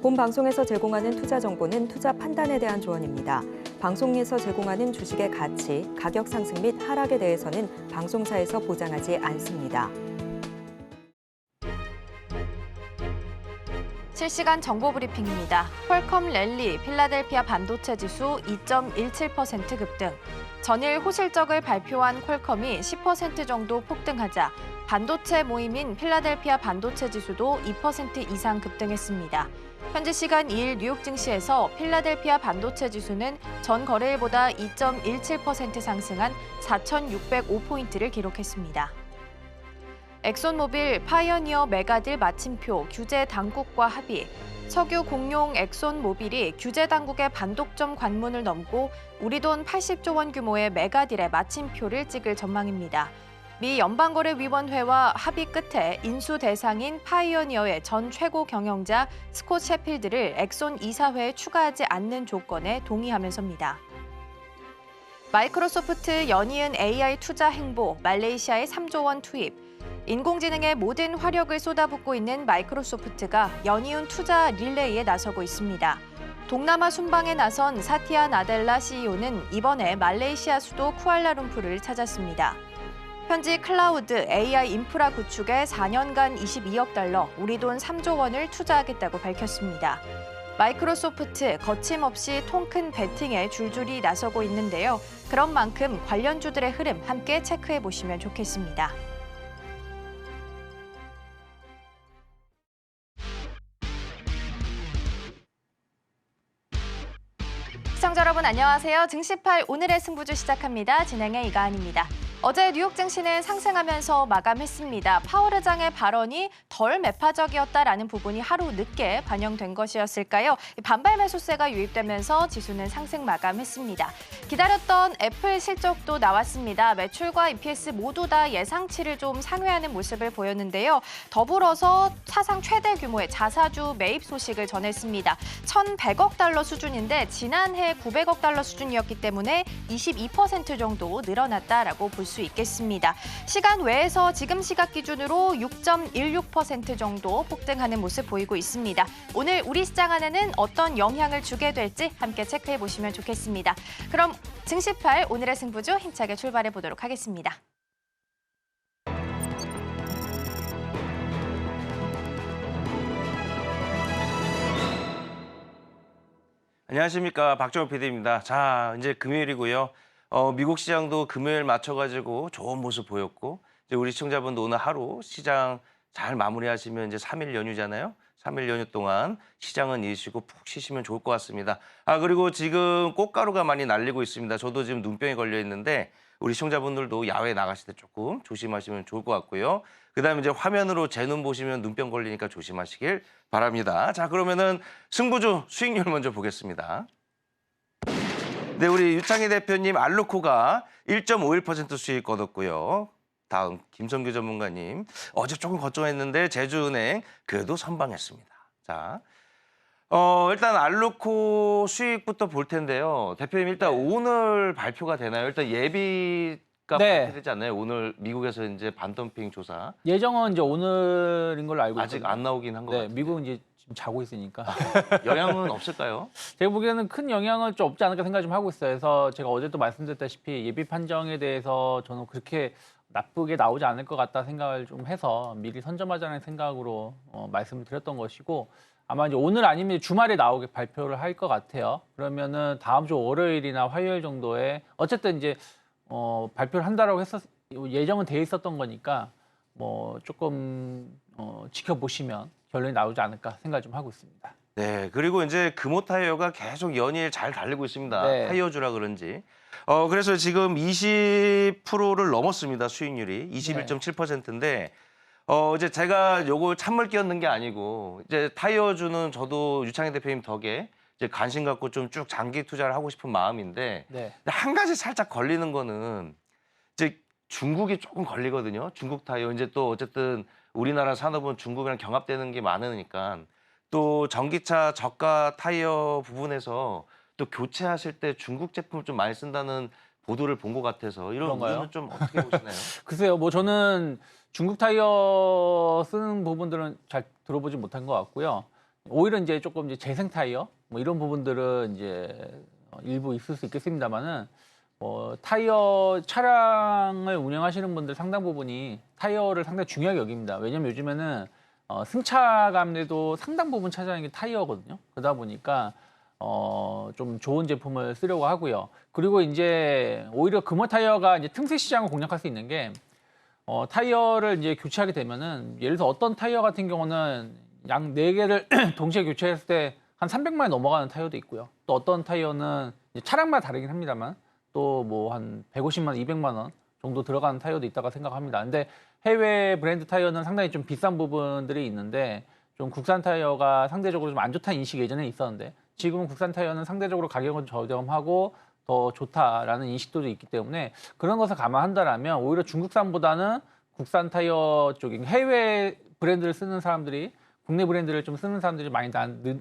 본 방송에서 제공하는 투자 정보는 투자 판단에 대한 조언입니다. 방송에서 제공하는 주식의 가치, 가격 상승 및 하락에 대해서는 방송사에서 보장하지 않습니다. 실시간 정보 브리핑입니다. 퀄컴 랠리, 필라델피아 반도체 지수 2.17% 급등. 전일 호실적을 발표한 퀄컴이 10% 정도 폭등하자 반도체 모임인 필라델피아 반도체 지수도 2% 이상 급등했습니다. 현지 시간 2일 뉴욕 증시에서 필라델피아 반도체 지수는 전 거래일보다 2.17% 상승한 4,605포인트를 기록했습니다. 엑손모빌 파이어니어 메가딜 마침표 규제 당국과 합의. 석유 공룡 엑손모빌이 규제 당국의 반독점 관문을 넘고 우리 돈 80조 원 규모의 메가딜의 마침표를 찍을 전망입니다. 미 연방거래위원회와 합의 끝에 인수 대상인 파이어니어의 전 최고 경영자 스콧 셰필드를 엑손 이사회에 추가하지 않는 조건에 동의하면서입니다. 마이크로소프트 연이은 AI 투자 행보, 말레이시아에 3조 원 투입. 인공지능에 모든 화력을 쏟아붓고 있는 마이크로소프트가 연이은 투자 릴레이에 나서고 있습니다. 동남아 순방에 나선 사티아 나델라 CEO는 이번에 말레이시아 수도 쿠알라룸푸르를 찾았습니다. 현지 클라우드 AI 인프라 구축에 4년간 22억 달러, 우리 돈 3조 원을 투자하겠다고 밝혔습니다. 마이크로소프트 거침없이 통큰 베팅에 줄줄이 나서고 있는데요. 그런 만큼 관련주들의 흐름 함께 체크해 보시면 좋겠습니다. 시청자 여러분 안녕하세요. 증시8 오늘의 승부주 시작합니다. 진행의 이가은입니다. 어제 뉴욕 증시는 상승하면서 마감했습니다. 파월 의장의 발언이 덜 매파적이었다라는 부분이 하루 늦게 반영된 것이었을까요? 반발 매수세가 유입되면서 지수는 상승 마감했습니다. 기다렸던 애플 실적도 나왔습니다. 매출과 EPS 모두 다 예상치를 좀 상회하는 모습을 보였는데요. 더불어서 사상 최대 규모의 자사주 매입 소식을 전했습니다. 1,100억 달러 수준인데 지난해 900억 달러 수준이었기 때문에 22% 정도 늘어났다라고 볼 수 있겠습니다. 시간 외에서 지금 시각 기준으로 6.16% 정도 폭등하는 모습 보이고 있습니다. 오늘 우리 시장 안에는 어떤 영향을 주게 될지 함께 체크해 보시면 좋겠습니다. 그럼 증시8 오늘의 승부주 힘차게 출발해 보도록 하겠습니다. 안녕하십니까, 박정호 PD입니다. 자, 이제 금요일이고요. 미국 시장도 금요일 맞춰가지고 좋은 모습 보였고, 이제 우리 시청자분도 오늘 하루 시장 잘 마무리하시면 이제 3일 연휴잖아요. 3일 연휴 동안 시장은 이으시고 푹 쉬시면 좋을 것 같습니다. 그리고 지금 꽃가루가 많이 날리고 있습니다. 저도 지금 눈병에 걸려 있는데 우리 시청자분들도 야외 나가실 때 조금 조심하시면 좋을 것 같고요. 그다음에 이제 화면으로 제 눈 보시면 눈병 걸리니까 조심하시길 바랍니다. 자, 그러면은 승부주 수익률 먼저 보겠습니다. 네, 우리 유창희 대표님 알루코가 1.51% 수익 거뒀고요. 다음 김성규 전문가님 어제 조금 걱정했는데 제주은행 그래도 선방했습니다. 자, 일단 알루코 수익부터 볼 텐데요. 대표님 일단 오늘 발표가 되나요? 일단 예비가 발표되지 않나요? 오늘 미국에서 이제 반덤핑 조사. 예정은 이제 오늘인 걸로 알고 아직 있거든요. 안 나오긴 한 것 같아요. 미국은 이제 지금 자고 있으니까. 영향은 없을까요? 제가 보기에는 큰 영향은 좀 없지 않을까 생각 좀 하고 있어요. 그래서 제가 어제도 말씀드렸다시피 예비 판정에 대해서 저는 그렇게 나쁘게 나오지 않을 것 같다 생각을 좀 해서 미리 선점하자는 생각으로 말씀을 드렸던 것이고, 아마 이제 오늘 아니면 주말에 나오게 발표를 할 것 같아요. 그러면은 다음 주 월요일이나 화요일 정도에 어쨌든 이제 발표를 한다라고 예정은 돼 있었던 거니까 뭐 조금 지켜보시면 결론이 나오지 않을까 생각 좀 하고 있습니다. 네, 그리고 이제 금호 타이어가 계속 연일 잘 달리고 있습니다. 네. 타이어주라 그런지. 그래서 지금 20%를 넘었습니다. 수익률이 21.7%인데 이제 제가 요거 찬물 끼얹는 게 아니고 이제 타이어주는 저도 유창희 대표님 덕에 이제 관심 갖고 좀 쭉 장기 투자를 하고 싶은 마음인데 네. 근데 한 가지 살짝 걸리는 거는 이제 중국이 조금 걸리거든요. 중국 타이어 이제 또 어쨌든 우리나라 산업은 중국이랑 경합되는 게 많으니까 또 전기차 저가 타이어 부분에서 또 교체하실 때 중국 제품을 좀 많이 쓴다는 보도를 본 것 같아서 이런 그런가요? 부분은 좀 어떻게 보시나요? 글쎄요, 뭐 저는 중국 타이어 쓰는 부분들은 잘 들어보지 못한 것 같고요. 오히려 이제 조금 이제 재생 타이어 뭐 이런 부분들은 이제 일부 있을 수 있겠습니다만은 타이어 차량을 운영하시는 분들 상당 부분이 타이어를 상당히 중요하게 여깁니다. 왜냐면 요즘에는 승차감에도 상당 부분 차지하는 게 타이어거든요. 그러다 보니까 좀 좋은 제품을 쓰려고 하고요. 그리고 이제 오히려 금호 타이어가 이제 틈새 시장을 공략할 수 있는 게 타이어를 이제 교체하게 되면은 예를 들어 어떤 타이어 같은 경우는 양 4개를 동시에 교체했을 때 한 300만 원이 넘어가는 타이어도 있고요. 또 어떤 타이어는 이제 차량마다 다르긴 합니다만 또 뭐 한 150만 원, 200만 원 정도 들어가는 타이어도 있다고 생각합니다. 근데 해외 브랜드 타이어는 상당히 좀 비싼 부분들이 있는데 좀 국산 타이어가 상대적으로 좀 안 좋다는 인식이 예전에 있었는데 지금은 국산 타이어는 상대적으로 가격은 저렴하고 더 좋다라는 인식도 있기 때문에 그런 것을 감안한다라면 오히려 중국산보다는 국산 타이어 쪽인 해외 브랜드를 쓰는 사람들이 국내 브랜드를 좀 쓰는 사람들이 많이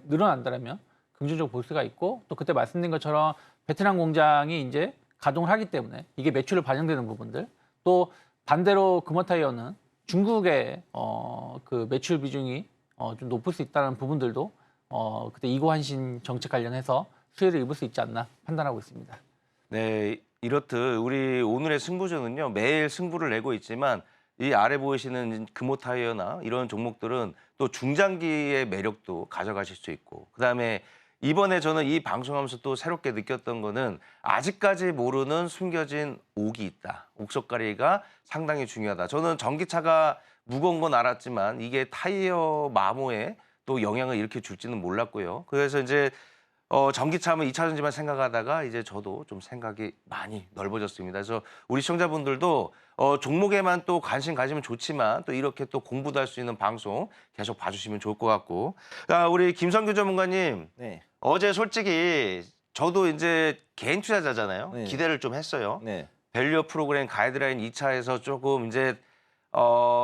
늘어난다면 긍정적으로 볼 수가 있고 또 그때 말씀드린 것처럼 베트남 공장이 이제 가동을 하기 때문에 이게 매출을 반영되는 부분들 또 반대로 금호 타이어는 중국의 그 매출 비중이 좀 높을 수 있다는 부분들도 그때 이고한신 정책 관련해서 수혜를 입을 수 있지 않나 판단하고 있습니다. 네, 이렇듯 우리 오늘의 승부조는요 매일 승부를 내고 있지만 이 아래 보이시는 금호 타이어나 이런 종목들은 또 중장기의 매력도 가져가실 수 있고 그다음에 이번에 저는 이 방송하면서 또 새롭게 느꼈던 거는 아직까지 모르는 숨겨진 옥이 있다. 옥석가리가 상당히 중요하다. 저는 전기차가 무거운 건 알았지만 이게 타이어 마모에 또 영향을 이렇게 줄지는 몰랐고요. 그래서 이제 전기차면 2차전지만 생각하다가 이제 저도 좀 생각이 많이 넓어졌습니다. 그래서 우리 시청자분들도 종목에만 또 관심 가지면 좋지만 또 이렇게 또 공부도 할 수 있는 방송 계속 봐주시면 좋을 것 같고. 우리 김성규 전문가님, 네. 어제 솔직히 저도 이제 개인 투자자잖아요. 네. 기대를 좀 했어요. 네. 밸류 프로그램 가이드라인 2차에서 조금 이제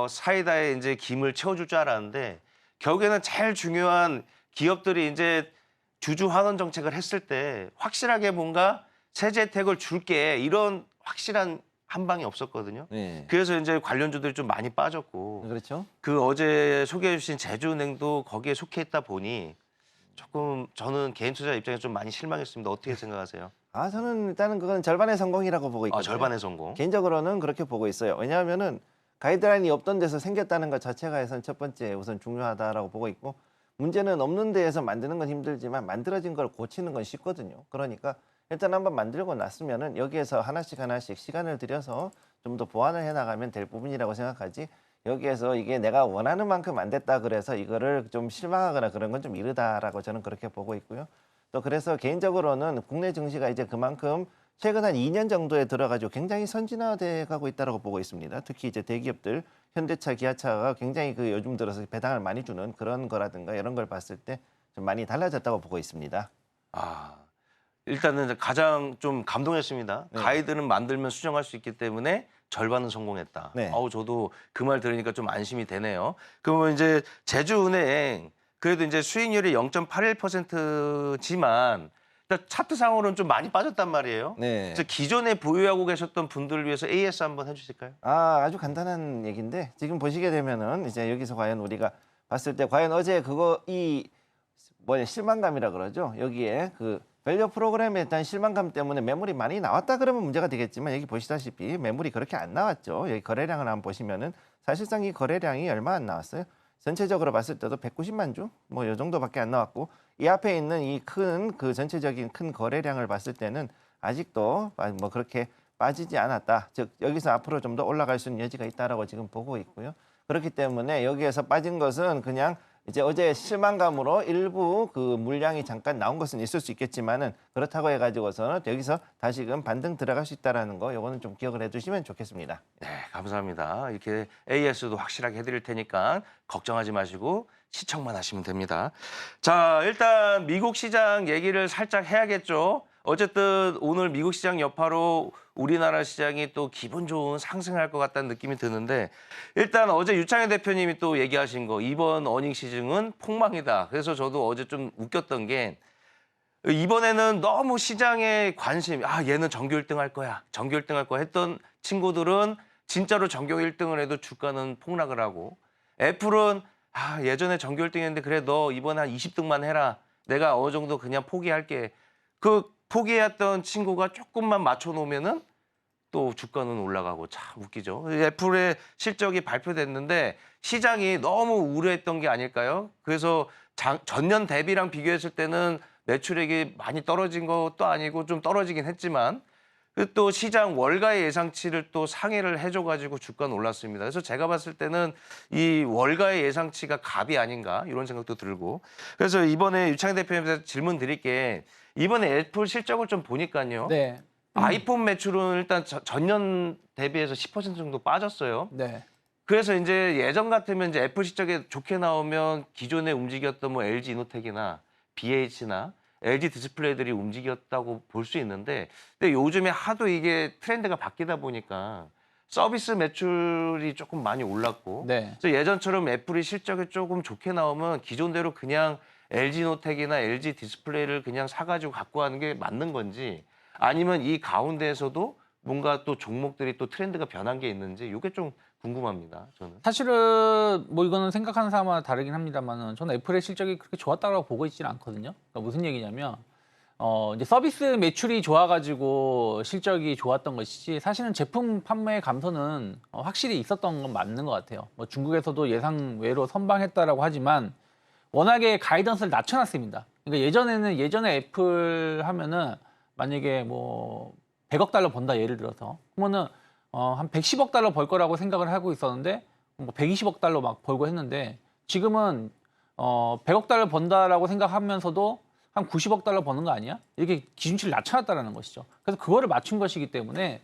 사이다에 이제 김을 채워줄 줄 알았는데 결국에는 제일 중요한 기업들이 이제 주주 환원 정책을 했을 때 확실하게 뭔가 세제 혜택을 줄게 이런 확실한 한 방이 없었거든요. 네. 그래서 이제 관련주들이 좀 많이 빠졌고 그렇죠. 그 어제 소개해 주신 제주은행도 거기에 속해 있다 보니 조금 저는 개인 투자 입장에서 좀 많이 실망했습니다. 어떻게 생각하세요? 저는 일단은 그건 절반의 성공이라고 보고 있거든요. 절반의 성공. 개인적으로는 그렇게 보고 있어요. 왜냐하면은 가이드라인이 없던 데서 생겼다는 것 자체가 첫 번째 우선 중요하다라고 보고 있고 문제는 없는 데에서 만드는 건 힘들지만 만들어진 걸 고치는 건 쉽거든요. 그러니까 일단 한번 만들고 났으면은 여기에서 하나씩 시간을 들여서 좀 더 보완을 해나가면 될 부분이라고 생각하지. 여기에서 이게 내가 원하는 만큼 안 됐다 그래서 이거를 좀 실망하거나 그런 건 좀 이르다라고 저는 그렇게 보고 있고요. 또 그래서 개인적으로는 국내 증시가 이제 그만큼 최근 한 2년 정도에 들어가지고 굉장히 선진화돼 가고 있다고 보고 있습니다. 특히 이제 대기업들 현대차, 기아차가 굉장히 그 요즘 들어서 배당을 많이 주는 그런 거라든가 이런 걸 봤을 때 좀 많이 달라졌다고 보고 있습니다. 일단은 가장 좀 감동했습니다. 네. 가이드는 만들면 수정할 수 있기 때문에 절반은 성공했다. 네. 저도 그 말 들으니까 좀 안심이 되네요. 그러면 이제 제주은행 그래도 이제 수익률이 0.81%지만 차트상으로는 좀 많이 빠졌단 말이에요. 네. 그래서 기존에 보유하고 계셨던 분들을 위해서 AS 한번 해주실까요? 아주 간단한 얘기인데 지금 보시게 되면은 이제 여기서 과연 우리가 봤을 때 과연 어제 실망감이라 그러죠. 여기에 그 밸류 프로그램에 대한 실망감 때문에 매물이 많이 나왔다 그러면 문제가 되겠지만 여기 보시다시피 매물이 그렇게 안 나왔죠. 여기 거래량을 한번 보시면은 사실상 이 거래량이 얼마 안 나왔어요. 전체적으로 봤을 때도 190만 주 뭐 이 정도밖에 안 나왔고 이 앞에 있는 이 전체적인 큰 거래량을 봤을 때는 아직도 뭐 그렇게 빠지지 않았다. 즉 여기서 앞으로 좀 더 올라갈 수 있는 여지가 있다라고 지금 보고 있고요. 그렇기 때문에 여기에서 빠진 것은 그냥 이제 어제 실망감으로 일부 그 물량이 잠깐 나온 것은 있을 수 있겠지만은 그렇다고 해가지고서는 여기서 다시금 반등 들어갈 수 있다라는 거 요거는 좀 기억을 해두시면 좋겠습니다. 네, 감사합니다. 이렇게 AS도 확실하게 해드릴 테니까 걱정하지 마시고 시청만 하시면 됩니다. 자, 일단 미국 시장 얘기를 살짝 해야겠죠. 어쨌든 오늘 미국 시장 여파로 우리나라 시장이 또 기분 좋은 상승할 것 같다는 느낌이 드는데 일단 어제 유창현 대표님이 또 얘기하신 거 이번 어닝 시즌은 폭망이다. 그래서 저도 어제 좀 웃겼던 게 이번에는 너무 시장에 관심 얘는 전교 1등 할 거야. 전교 1등 할 거야 했던 친구들은 진짜로 전교 1등을 해도 주가는 폭락을 하고 애플은 예전에 전교 1등했는데 그래 너 이번에 한 20등만 해라. 내가 어느 정도 그냥 포기할게. 그 포기했던 친구가 조금만 맞춰놓으면은 또 주가는 올라가고 참 웃기죠. 애플의 실적이 발표됐는데 시장이 너무 우려했던 게 아닐까요? 그래서 전년 대비랑 비교했을 때는 매출액이 많이 떨어진 것도 아니고 좀 떨어지긴 했지만 또 시장 월가의 예상치를 또 상회를 해줘가지고 주가는 올랐습니다. 그래서 제가 봤을 때는 이 월가의 예상치가 갑이 아닌가 이런 생각도 들고 그래서 이번에 유창희 대표님한테 질문 드릴게 이번에 애플 실적을 좀 보니까요. 네. 아이폰 매출은 일단 전년 대비해서 10% 정도 빠졌어요. 네. 그래서 이제 예전 같으면 이제 애플 실적에 좋게 나오면 기존에 움직였던 뭐 LG 이노텍이나 BH나 LG 디스플레이들이 움직였다고 볼 수 있는데 근데 요즘에 하도 이게 트렌드가 바뀌다 보니까 서비스 매출이 조금 많이 올랐고 네. 그래서 예전처럼 애플이 실적이 조금 좋게 나오면 기존대로 그냥 LG 이노텍이나 LG 디스플레이를 그냥 사가지고 갖고 가는 게 맞는 건지 아니면 이 가운데에서도 뭔가 또 종목들이 또 트렌드가 변한 게 있는지 이게 좀 궁금합니다. 저는. 사실은 뭐 이거는 생각하는 사람마다 다르긴 합니다만은 저는 애플의 실적이 그렇게 좋았다고 보고 있지는 않거든요. 그러니까 무슨 얘기냐면 이제 서비스 매출이 좋아가지고 실적이 좋았던 것이지 사실은 제품 판매 감소는 확실히 있었던 건 맞는 것 같아요. 뭐 중국에서도 예상 외로 선방했다라고 하지만 워낙에 가이던스를 낮춰놨습니다. 그러니까 예전에 애플 하면은 만약에 뭐 100억 달러 번다 예를 들어서 그러면은 한 110억 달러 벌 거라고 생각을 하고 있었는데 뭐 120억 달러 막 벌고 했는데 지금은 100억 달러 번다라고 생각하면서도 한 90억 달러 버는 거 아니야? 이렇게 기준치를 낮춰놨다라는 것이죠. 그래서 그거를 맞춘 것이기 때문에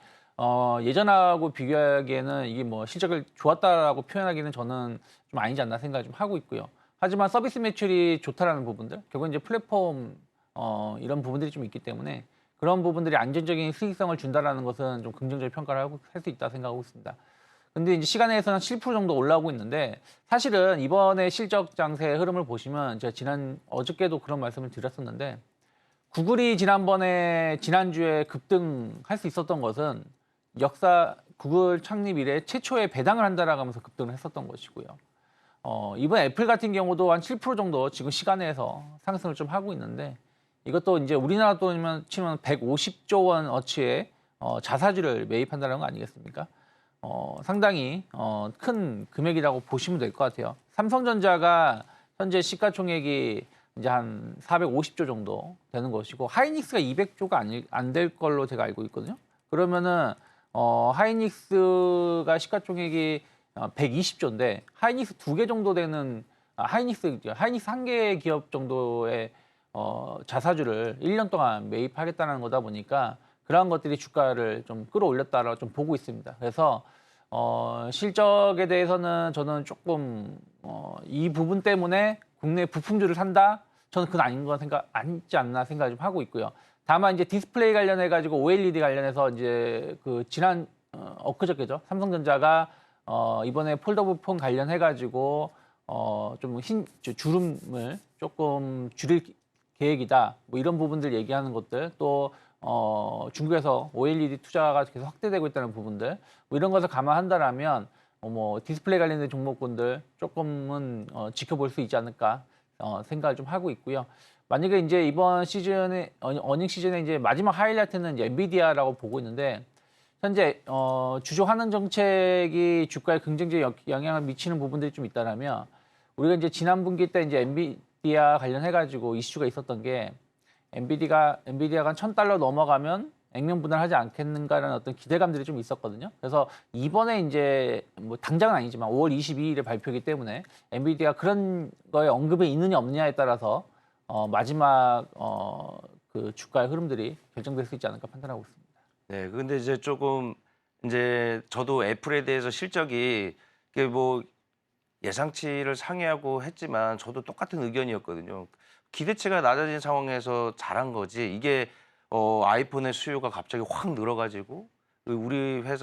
예전하고 비교하기에는 이게 뭐 실적을 좋았다라고 표현하기는 저는 좀 아니지 않나 생각을 좀 하고 있고요. 하지만 서비스 매출이 좋다라는 부분들, 결국 이제 플랫폼 이런 부분들이 좀 있기 때문에 그런 부분들이 안정적인 수익성을 준다라는 것은 좀 긍정적인 평가를 할 수 있다 생각하고 있습니다. 근데 이제 시간에서는 7% 정도 올라오고 있는데 사실은 이번에 실적 장세의 흐름을 보시면 제가 어저께도 그런 말씀을 드렸었는데 구글이 지난주에 급등할 수 있었던 것은 역사 구글 창립 이래 최초의 배당을 한다라고 하면서 급등을 했었던 것이고요. 이번 애플 같은 경우도 한 7% 정도 지금 시간에서 상승을 좀 하고 있는데 이것도 이제 우리나라 돈이면 치면 150조 원 어치의 자사주를 매입한다는 거 아니겠습니까? 상당히 큰 금액이라고 보시면 될 것 같아요. 삼성전자가 현재 시가총액이 이제 한 450조 정도 되는 것이고 하이닉스가 200조가 안 될 걸로 제가 알고 있거든요. 그러면은 하이닉스가 시가총액이 120조인데 하이닉스 2개 정도 되는 하이닉스 한 개 기업 정도의 자사주를 1년 동안 매입하겠다는 거다 보니까 그러한 것들이 주가를 좀 끌어올렸다라고 좀 보고 있습니다. 그래서 실적에 대해서는 저는 조금 이 부분 때문에 국내 부품주를 산다? 저는 그건 아니지 않나 생각을 좀 하고 있고요. 다만 이제 디스플레이 관련해 가지고 OLED 관련해서 이제 그 지난 엊그저께죠. 삼성전자가 이번에 폴더블 폰 관련해 가지고 좀 주름을 조금 줄일 계획이다. 뭐 이런 부분들 얘기하는 것들 또 중국에서 OLED 투자가 계속 확대되고 있다는 부분들 뭐 이런 것을 감안한다라면 뭐 디스플레이 관련된 종목군들 조금은 지켜볼 수 있지 않을까 생각을 좀 하고 있고요. 만약에 이제 이번 시즌에 어닝 시즌에 이제 마지막 하이라이트는 이제 엔비디아라고 보고 있는데 현재 주주 환원 정책이 주가에 긍정적 영향을 미치는 부분들이 좀 있다라면 우리가 이제 지난 분기 때 이제 엔비디아 관련해 가지고 이슈가 있었던 게 엔비디아가 한 $1,000 넘어가면 액면 분할하지 않겠는가라는 어떤 기대감들이 좀 있었거든요. 그래서 이번에 이제 뭐 당장은 아니지만 5월 22일에 발표이기 때문에 엔비디아 그런 거에 언급이 있느냐 없느냐에 따라서 마지막 그 주가의 흐름들이 결정될 수 있지 않을까 판단하고 있습니다. 네, 근데 이제 조금 이제 저도 애플에 대해서 실적이 이게 뭐 예상치를 상회하고 했지만 저도 똑같은 의견이었거든요. 기대치가 낮아진 상황에서 잘한 거지. 이게 아이폰의 수요가 갑자기 확 늘어가지고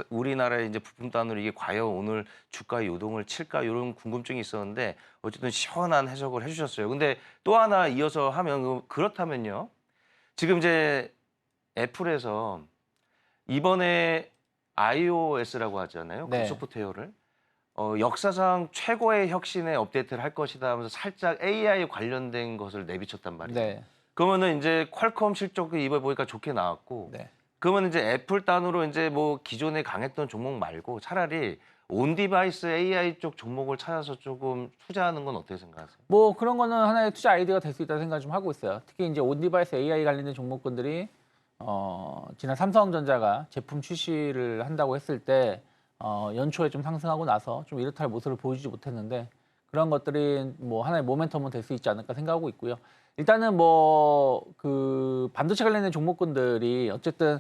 우리나라의 이제 부품단으로 이게 과연 오늘 주가 요동을 칠까 이런 궁금증이 있었는데 어쨌든 시원한 해석을 해주셨어요. 근데 또 하나 이어서 하면 그렇다면요. 지금 이제 애플에서 이번에 iOS라고 하잖아요. 그 네. 소프트웨어를 역사상 최고의 혁신의 업데이트를 할 것이다 하면서 살짝 AI 관련된 것을 내비쳤단 말이에요. 네. 그러면은 이제 퀄컴 실적도 이번에 보니까 좋게 나왔고, 네. 그러면 이제 애플 단으로 이제 뭐 기존에 강했던 종목 말고 차라리 온 디바이스 AI 쪽 종목을 찾아서 조금 투자하는 건 어떻게 생각하세요? 뭐 그런 거는 하나의 투자 아이디어가 될 수 있다는 생각을 좀 하고 있어요. 특히 이제 온디바이스 AI 관련된 종목군들이 지난 삼성전자가 제품 출시를 한다고 했을 때 연초에 좀 상승하고 나서 좀 이렇다 할 모습을 보여주지 못했는데 그런 것들이 뭐 하나의 모멘텀은 될 수 있지 않을까 생각하고 있고요. 일단은 뭐 그 반도체 관련된 종목군들이 어쨌든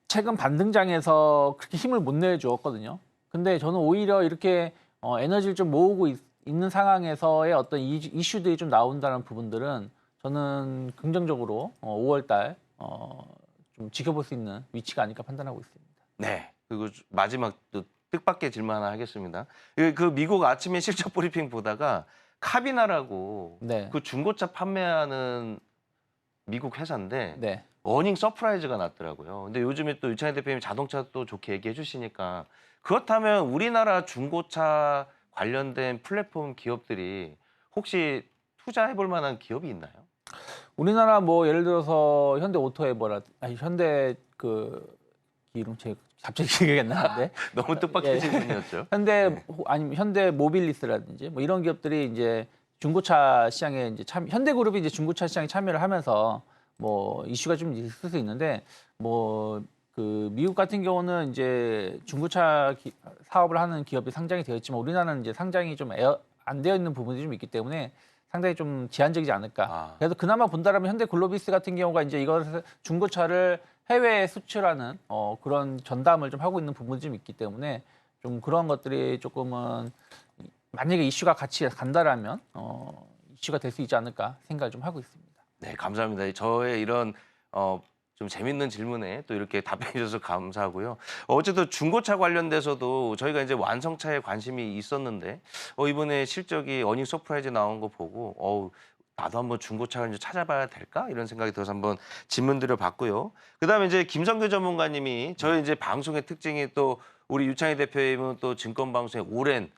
최근 반등장에서 그렇게 힘을 못 내주었거든요. 근데 저는 오히려 이렇게 에너지를 좀 모으고 있는 상황에서의 어떤 이슈들이 좀 나온다는 부분들은 저는 긍정적으로 5월 달 좀 지켜볼 수 있는 위치가 아닐까 판단하고 있습니다. 네. 그리고 마지막 또 뜻밖의 질문 하나 하겠습니다. 그 미국 아침에 실적 브리핑 보다가 카비나라고 네. 그 중고차 판매하는 미국 회사인데 네. 어닝 서프라이즈가 났더라고요. 근데 요즘에 또 유창희 대표님 자동차 또 좋게 얘기해 주시니까 그렇다면 우리나라 중고차 관련된 플랫폼 기업들이 혹시 투자해 볼 만한 기업이 있나요? 우리나라 뭐 예를 들어서 현대 오토에버라 현대 그 이름 제 갑자기 기억이 안 나는데 너무 뜻밖의 질문이었죠. 현대 아니면 현대 모빌리스라든지 뭐 이런 기업들이 이제 중고차 시장에 이제 현대그룹이 이제 중고차 시장에 참여를 하면서 뭐 이슈가 좀 있을 수 있는데 뭐 그 미국 같은 경우는 이제 중고차 사업을 하는 기업이 상장이 되어 있지만 우리나라는 이제 상장이 좀 안 되어 있는 부분이 좀 있기 때문에 상당히 좀 제한적이지 않을까. 그래서 그나마 본다라면 현대글로비스 같은 경우가 이제 이것을 중고차를 해외에 수출하는 그런 전담을 좀 하고 있는 부분이 좀 있기 때문에 좀 그런 것들이 조금은 만약에 이슈가 같이 간다라면 이슈가 될 수 있지 않을까 생각을 좀 하고 있습니다. 네, 감사합니다. 저의 이런 좀 재밌는 질문에 또 이렇게 답변해 주셔서 감사하고요. 어쨌든 중고차 관련돼서도 저희가 이제 완성차에 관심이 있었는데 이번에 실적이 어닝 서프라이즈 나온 거 보고 나도 한번 중고차를 이제 찾아봐야 될까 이런 생각이 들어서 한번 질문 드려봤고요. 그다음에 이제 김성규 전문가님이 저희 이제 방송의 특징이 또 우리 유창희 대표님은 또 증권 방송에 오랜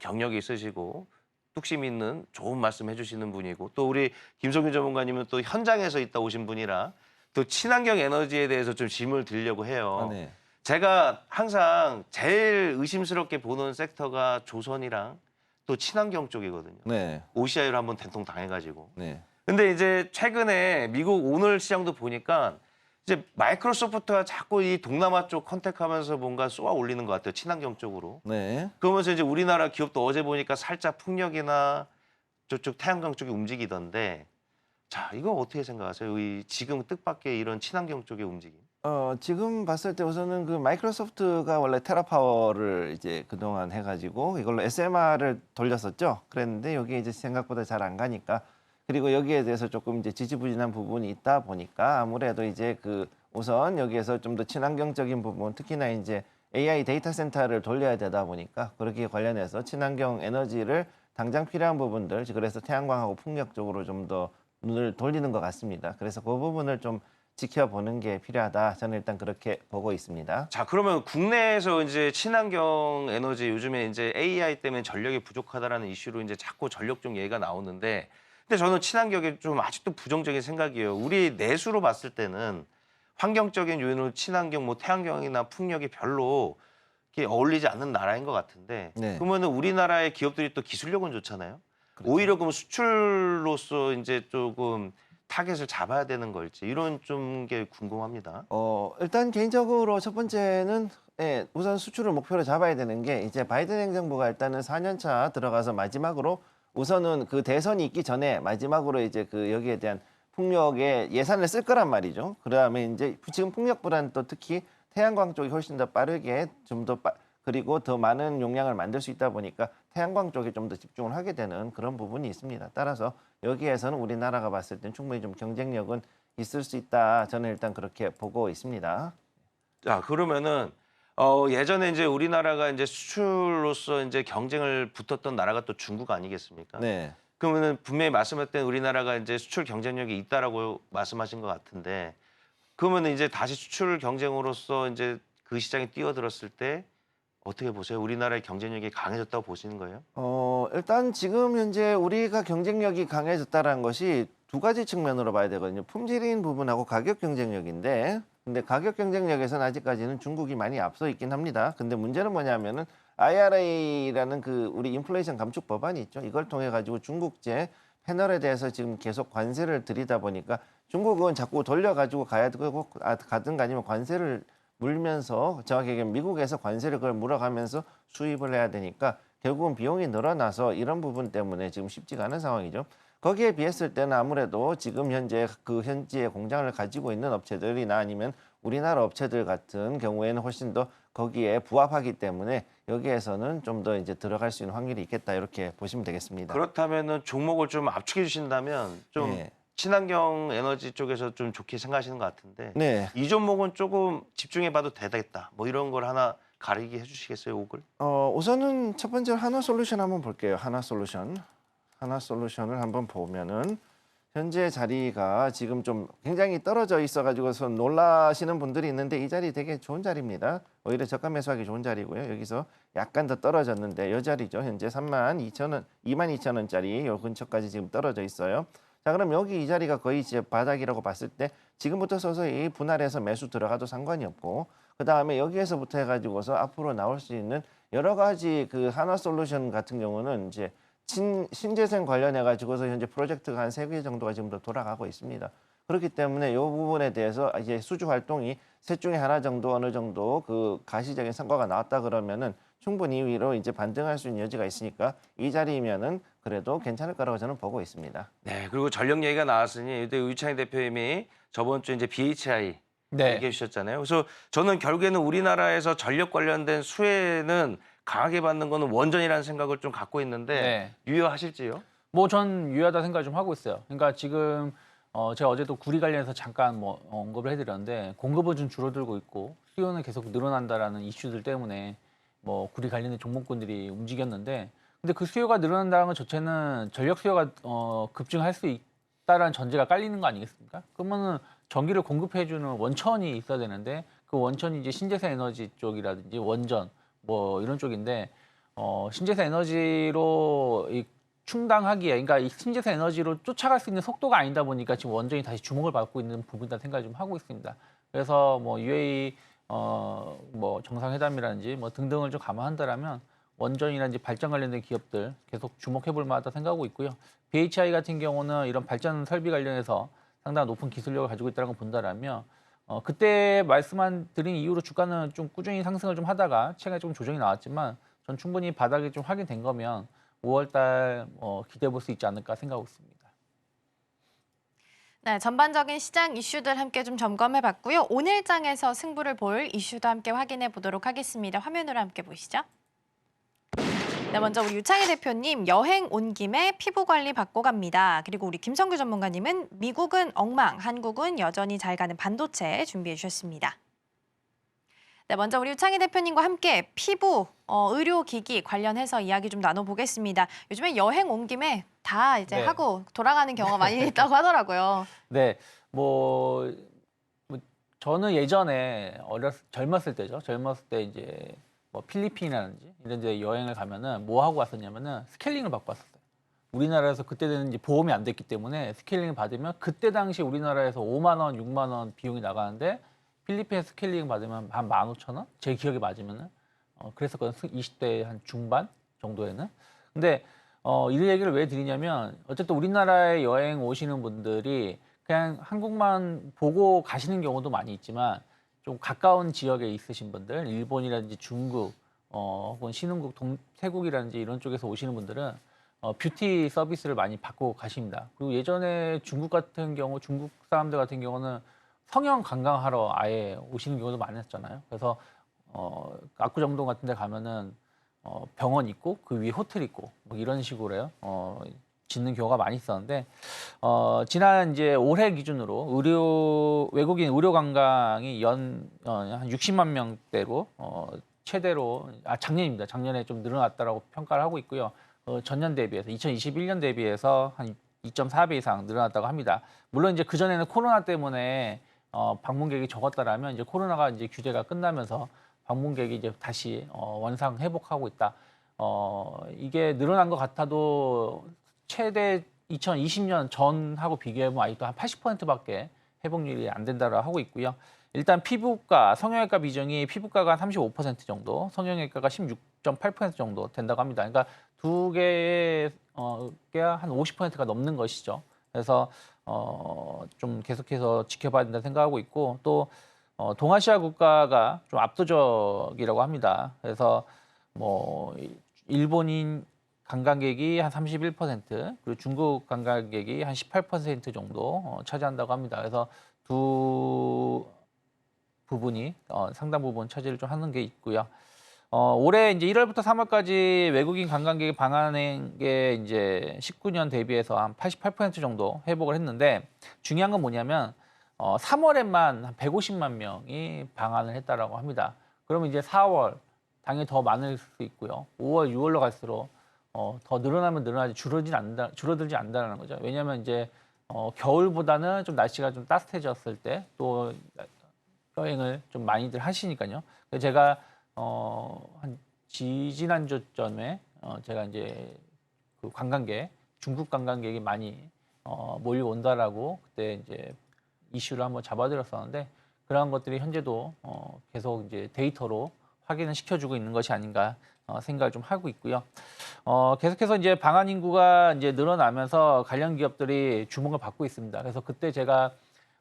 경력이 있으시고 뚝심 있는 좋은 말씀 해주시는 분이고 또 우리 김성규 전문가님은 또 현장에서 있다 오신 분이라 또 친환경 에너지에 대해서 좀 질문을 드리려고 해요. 네. 제가 항상 제일 의심스럽게 보는 섹터가 조선이랑 또 친환경 쪽이거든요. 네. OCI로 한번 된통 당해가지고. 네. 근데 이제 최근에 미국 오늘 시장도 보니까 이제 마이크로소프트가 자꾸 이 동남아 쪽 컨택하면서 뭔가 쏘아 올리는 것 같아요. 친환경 쪽으로. 네. 그러면서 이제 우리나라 기업도 어제 보니까 살짝 풍력이나 저쪽 태양광 쪽이 움직이던데 자, 이거 어떻게 생각하세요? 이 지금 뜻밖의 이런 친환경 쪽의 움직임. 지금 봤을 때 우선은 그 마이크로소프트가 원래 테라파워를 이제 그동안 해가지고 이걸로 SMR을 돌렸었죠. 그랬는데 여기 이제 생각보다 잘 안 가니까 그리고 여기에 대해서 조금 이제 지지부진한 부분이 있다 보니까 아무래도 이제 그 우선 여기에서 좀 더 친환경적인 부분 특히나 이제 AI 데이터 센터를 돌려야 되다 보니까 그렇게 관련해서 친환경 에너지를 당장 필요한 부분들 그래서 태양광하고 풍력 쪽으로 좀 더 눈을 돌리는 것 같습니다. 그래서 그 부분을 좀 지켜보는 게 필요하다. 저는 일단 그렇게 보고 있습니다. 자, 그러면 국내에서 이제 친환경 에너지 요즘에 이제 AI 때문에 전력이 부족하다라는 이슈로 이제 자꾸 전력 쪽 얘기가 나오는데 근데 저는 친환경에 좀 아직도 부정적인 생각이에요. 우리 내수로 봤을 때는 환경적인 요인으로 친환경, 뭐 태양경이나 풍력이 별로 이렇게 어울리지 않는 나라인 것 같은데 네. 그러면은 우리나라의 기업들이 또 기술력은 좋잖아요. 그렇죠. 오히려 그럼 수출로서 이제 조금 타겟을 잡아야 되는 걸지 이런 좀 게 궁금합니다. 일단 개인적으로 첫 번째는 우선 수출을 목표로 잡아야 되는 게 이제 바이든 행정부가 일단은 4년 차 들어가서 마지막으로 우선은 그 대선이 있기 전에 마지막으로 이제 그 여기에 대한 풍력에 예산을 쓸 거란 말이죠. 그다음에 이제 지금 풍력보다는 또 특히 태양광 쪽이 훨씬 더 빠르게 그리고 더 많은 용량을 만들 수 있다 보니까 태양광 쪽에 좀 더 집중을 하게 되는 그런 부분이 있습니다. 따라서 여기에서는 우리나라가 봤을 땐 충분히 좀 경쟁력은 있을 수 있다. 저는 일단 그렇게 보고 있습니다. 자, 그러면은 예전에 이제 우리나라가 이제 수출로서 이제 경쟁을 붙었던 나라가 또 중국 아니겠습니까? 네. 그러면은 분명히 말씀하셨던 우리나라가 이제 수출 경쟁력이 있다라고 말씀하신 것 같은데 그러면은 이제 다시 수출 경쟁으로서 이제 그 시장에 뛰어들었을 때 어떻게 보세요? 우리나라의 경쟁력이 강해졌다고 보시는 거예요? 일단 지금 현재 우리가 경쟁력이 강해졌다는 것이 두 가지 측면으로 봐야 되거든요. 품질인 부분하고 가격 경쟁력인데, 근데 가격 경쟁력에서는 아직까지는 중국이 많이 앞서 있긴 합니다. 근데 문제는 뭐냐면은 IRA라는 그 우리 인플레이션 감축 법안이 있죠. 이걸 통해 가지고 중국제 패널에 대해서 지금 계속 관세를 들이다 보니까 중국은 자꾸 돌려가지고 가야 되고 가든가 아니면 관세를 물면서 정확히 얘기하면 미국에서 관세를 그걸 물어가면서 수입을 해야 되니까 결국은 비용이 늘어나서 이런 부분 때문에 지금 쉽지가 않은 상황이죠. 거기에 비했을 때는 아무래도 지금 현재 그 현지에 공장을 가지고 있는 업체들이나 아니면 우리나라 업체들 같은 경우에는 훨씬 더 거기에 부합하기 때문에 여기에서는 좀 더 이제 들어갈 수 있는 확률이 있겠다 이렇게 보시면 되겠습니다. 그렇다면은 종목을 좀 압축해 주신다면 좀 네. 친환경 에너지 쪽에서 좀 좋게 생각하시는 것 같은데 네. 이 종목은 조금 집중해봐도 되겠다. 뭐 이런 걸 하나 가리게 해주시겠어요, 옥을? 우선은 첫 번째로 하나솔루션 한번 볼게요. 하나솔루션을 한번 보면은 현재 자리가 지금 좀 굉장히 떨어져 있어가지고서 놀라시는 분들이 있는데 이 자리 되게 좋은 자리입니다. 오히려 저가 매수하기 좋은 자리고요. 여기서 약간 더 떨어졌는데 이 자리죠. 현재 32,000원, 22,000원짜리 요 근처까지 지금 떨어져 있어요. 자, 그럼 여기 이 자리가 거의 이제 바닥이라고 봤을 때 지금부터 서서히 분할해서 매수 들어가도 상관이 없고 그 다음에 여기에서부터 해가지고서 앞으로 나올 수 있는 여러 가지 그 하나솔루션 같은 경우는 이제 신재생 관련해 가지고서 현재 프로젝트가 한 3개 정도가 지금 더 돌아가고 있습니다. 그렇기 때문에 이 부분에 대해서 이제 수주 활동이 셋 중에 하나 정도 어느 정도 그 가시적인 성과가 나왔다 그러면은 충분히 위로 이제 반등할 수 있는 여지가 있으니까 이 자리면은 그래도 괜찮을 거라고 저는 보고 있습니다. 네, 그리고 전력 얘기가 나왔으니 이때 유창희 대표님이 저번 주 이제 BHI 네. 얘기해 주셨잖아요. 그래서 저는 결국에는 우리나라에서 전력 관련된 수혜는 강하게 받는 거는 원전이라는 생각을 좀 갖고 있는데 네. 유효하실지요? 뭐 전 유효하다 생각을 좀 하고 있어요. 그러니까 지금 제가 어제도 구리 관련해서 잠깐 뭐 언급을 해드렸는데 공급은 좀 줄어들고 있고 수요는 계속 늘어난다라는 이슈들 때문에 뭐 구리 관련된 종목군들이 움직였는데 근데 그 수요가 늘어난다는 것 자체는 전력 수요가 급증할 수 있다라는 전제가 깔리는 거 아니겠습니까? 그러면은 전기를 공급해주는 원천이 있어야 되는데 그 원천이 이제 신재생 에너지 쪽이라든지 원전 뭐 이런 쪽인데 신재생 에너지로 충당하기에 그러니까 이 신재생 에너지로 쫓아갈 수 있는 속도가 아니다 보니까 지금 원전이 다시 주목을 받고 있는 부분이다 생각을 좀 하고 있습니다. 그래서 뭐 UAE 뭐 정상회담이라든지 뭐 등등을 좀 감안한다라면 원전이라든지 발전 관련된 기업들 계속 주목해 볼 만하다 생각하고 있고요. BHI 같은 경우는 이런 발전 설비 관련해서 상당히 높은 기술력을 가지고 있다는 걸 본다라면 그때 드린 이후로 주가는 좀 꾸준히 상승을 좀 하다가 최근에 좀 조정이 나왔지만 전 충분히 바닥이 좀 확인된 거면 5월달 기대해 볼 수 있지 않을까 생각하고 있습니다. 네, 전반적인 시장 이슈들 함께 좀 점검해 봤고요. 오늘장에서 승부를 볼 이슈도 함께 확인해 보도록 하겠습니다. 화면으로 함께 보시죠. 네, 먼저 우리 유창희 대표님 여행 온 김에 피부 관리 받고 갑니다. 그리고 우리 김성규 전문가님은 미국은 엉망, 한국은 여전히 잘 가는 반도체 준비해 주셨습니다. 네, 먼저 우리 유창희 대표님과 함께 피부, 의료기기 관련해서 이야기 좀 나눠보겠습니다. 요즘에 여행 온 김에 다 이제 네. 하고 돌아가는 경우가 많이 있다고 하더라고요. 네, 뭐 저는 예전에 젊었을 때죠. 젊었을 때 이제 뭐 필리핀이라든지 이런 데 여행을 가면은 뭐 하고 왔었냐면은 스케일링을 받고 왔었어요. 우리나라에서 그때는 이제 보험이 안 됐기 때문에 스케일링을 받으면 그때 당시 우리나라에서 5만 원, 6만 원 비용이 나가는데 필리핀에 스케일링 받으면 한 15,000원? 제 기억에 맞으면은 그랬었거든요. 20대 한 중반 정도에는. 근데 이 얘기를 왜 드리냐면 어쨌든 우리나라에 여행 오시는 분들이 그냥 한국만 보고 가시는 경우도 많이 있지만 좀 가까운 지역에 있으신 분들, 일본이라든지 중국, 혹은 신흥국, 태국이라든지 이런 쪽에서 오시는 분들은 뷰티 서비스를 많이 받고 가십니다. 그리고 예전에 중국 같은 경우, 중국 사람들 같은 경우는 성형 관광하러 아예 오시는 경우도 많았잖아요. 그래서 압구정동 같은 데 가면은 병원 있고 그 위에 호텔 있고 뭐 이런 식으로요. 짓는 경우가 많이 있었는데 지난 이제 올해 기준으로 외국인 의료 관광이 한 60만 명대로 최대로 작년입니다. 작년에 좀 늘어났다라고 평가를 하고 있고요. 전년 대비해서 2021년 대비해서 한 2.4배 이상 늘어났다고 합니다. 물론 이제 그 전에는 코로나 때문에 방문객이 적었다라면 이제 코로나가 이제 규제가 끝나면서 방문객이 이제 다시 원상 회복하고 있다. 이게 늘어난 것 같아도 최대 2020년 전하고 비교해보면 아직도 한 80%밖에 회복률이 안 된다고 하고 있고요. 일단 피부과, 성형외과 비중이 피부과가 35% 정도, 성형외과가 16.8% 정도 된다고 합니다. 그러니까 두 개의 한 50%가 넘는 것이죠. 그래서 좀 계속해서 지켜봐야 된다 생각하고 있고 또 동아시아 국가가 좀 압도적이라고 합니다. 그래서 뭐 일본인 관광객이 한 31%, 그리고 중국 관광객이 한 18% 정도 차지한다고 합니다. 그래서 두 부분이 상당 부분 차지를 좀 하는 게 있고요. 올해 이제 1월부터 3월까지 외국인 관광객이 방한한 게 이제 19년 대비해서 한 88% 정도 회복을 했는데 중요한 건 뭐냐면 3월에만 한 150만 명이 방한을 했다라고 합니다. 그러면 이제 4월 당연히 더 많을 수 있고요. 5월, 6월로 갈수록 더 늘어나면 늘어나지 줄어들지 않는다는 거죠. 왜냐하면 이제 겨울보다는 좀 날씨가 좀 따뜻해졌을 때 또 여행을 좀 많이들 하시니까요. 제가 한 지지난주 전에 제가 이제 그 관광객, 중국 관광객이 많이 몰려온다라고 그때 이제 이슈를 한번 잡아드렸었는데 그러한 것들이 현재도 계속 이제 데이터로 확인을 시켜주고 있는 것이 아닌가 생각을 좀 하고 있고요. 계속해서 이제 방한 인구가 이제 늘어나면서 관련 기업들이 주목을 받고 있습니다. 그래서 그때 제가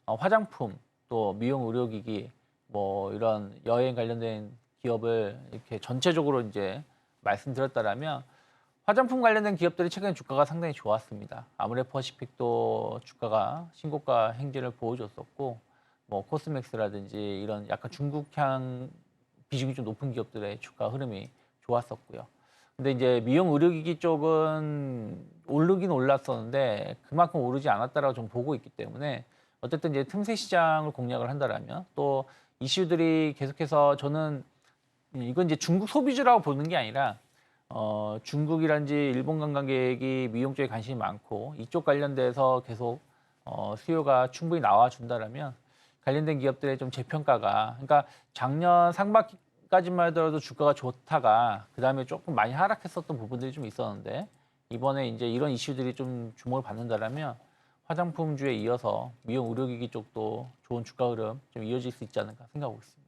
화장품 또 미용 의료기기 뭐 이런 여행 관련된 기업을 이렇게 전체적으로 이제 말씀드렸다라면 화장품 관련된 기업들이 최근에 주가가 상당히 좋았습니다. 아모레퍼시픽도 주가가 신고가 행진을 보여줬었고 뭐 코스맥스라든지 이런 약간 중국향 비중이 좀 높은 기업들의 주가 흐름이 좋았었고요. 근데 이제 미용 의료기기 쪽은 오르긴 올랐었는데 그만큼 오르지 않았다라고 좀 보고 있기 때문에 어쨌든 이제 틈새 시장을 공략을 한다라면 또 이슈들이 계속해서 저는 이건 이제 중국 소비주라고 보는 게 아니라 중국이란지 일본 관광객이 미용 쪽에 관심이 많고 이쪽 관련돼서 계속 수요가 충분히 나와준다라면 관련된 기업들의 좀 재평가가 그러니까 작년 상반기까지만 하더라도 주가가 좋다가 그 다음에 조금 많이 하락했었던 부분들이 좀 있었는데 이번에 이제 이런 이슈들이 좀 주목을 받는다라면 화장품주에 이어서 미용 의료기기 쪽도 좋은 주가 흐름 좀 이어질 수 있지 않을까 생각하고 있습니다.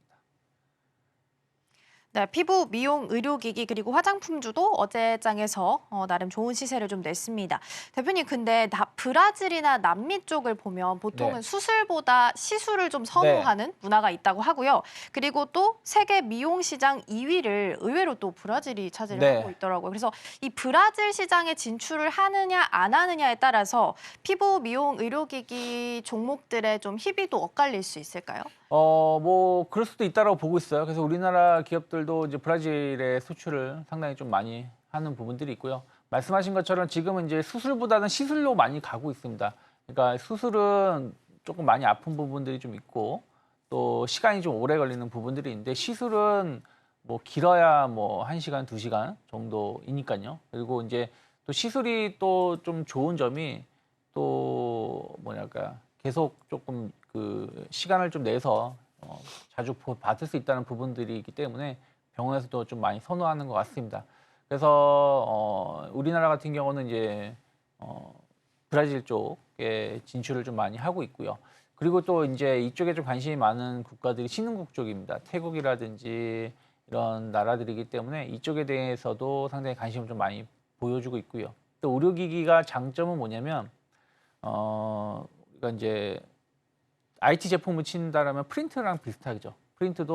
네, 피부, 미용, 의료기기 그리고 화장품주도 어제장에서 나름 좋은 시세를 좀 냈습니다. 대표님, 근데 브라질이나 남미 쪽을 보면 보통은 네. 수술보다 시술을 좀 선호하는 문화가 있다고 하고요. 그리고 또 세계 미용 시장 2위를 의외로 또 브라질이 차지를 네. 하고 있더라고요. 그래서 이 브라질 시장에 진출을 하느냐 안 하느냐에 따라서 피부, 미용, 의료기기 종목들의 좀 희비도 엇갈릴 수 있을까요? 뭐 그럴 수도 있다라고 보고 있어요. 그래서 우리나라 기업들도 이제 브라질에 수출을 상당히 좀 많이 하는 부분들이 있고요. 말씀하신 것처럼 지금은 이제 수술보다는 시술로 많이 가고 있습니다. 그러니까 수술은 조금 많이 아픈 부분들이 좀 있고 또 시간이 좀 오래 걸리는 부분들이 있는데 시술은 뭐 길어야 뭐 1시간, 2시간 정도이니까요. 그리고 이제 또 시술이 또 좀 좋은 점이 또 뭐랄까 계속 조금 그 시간을 좀 내서 자주 받을 수 있다는 부분들이 있기 때문에 병원에서도 좀 많이 선호하는 것 같습니다. 그래서 우리나라 같은 경우는 이제 브라질 쪽에 진출을 좀 많이 하고 있고요. 그리고 또 이제 이쪽에 좀 관심이 많은 국가들이 신흥국 쪽입니다. 태국이라든지 이런 나라들이기 때문에 이쪽에 대해서도 상당히 관심을 좀 많이 보여주고 있고요. 또 의료기기가 장점은 뭐냐면 그러니까 이제 IT 제품을 친다라면 프린트랑 비슷하죠. 프린트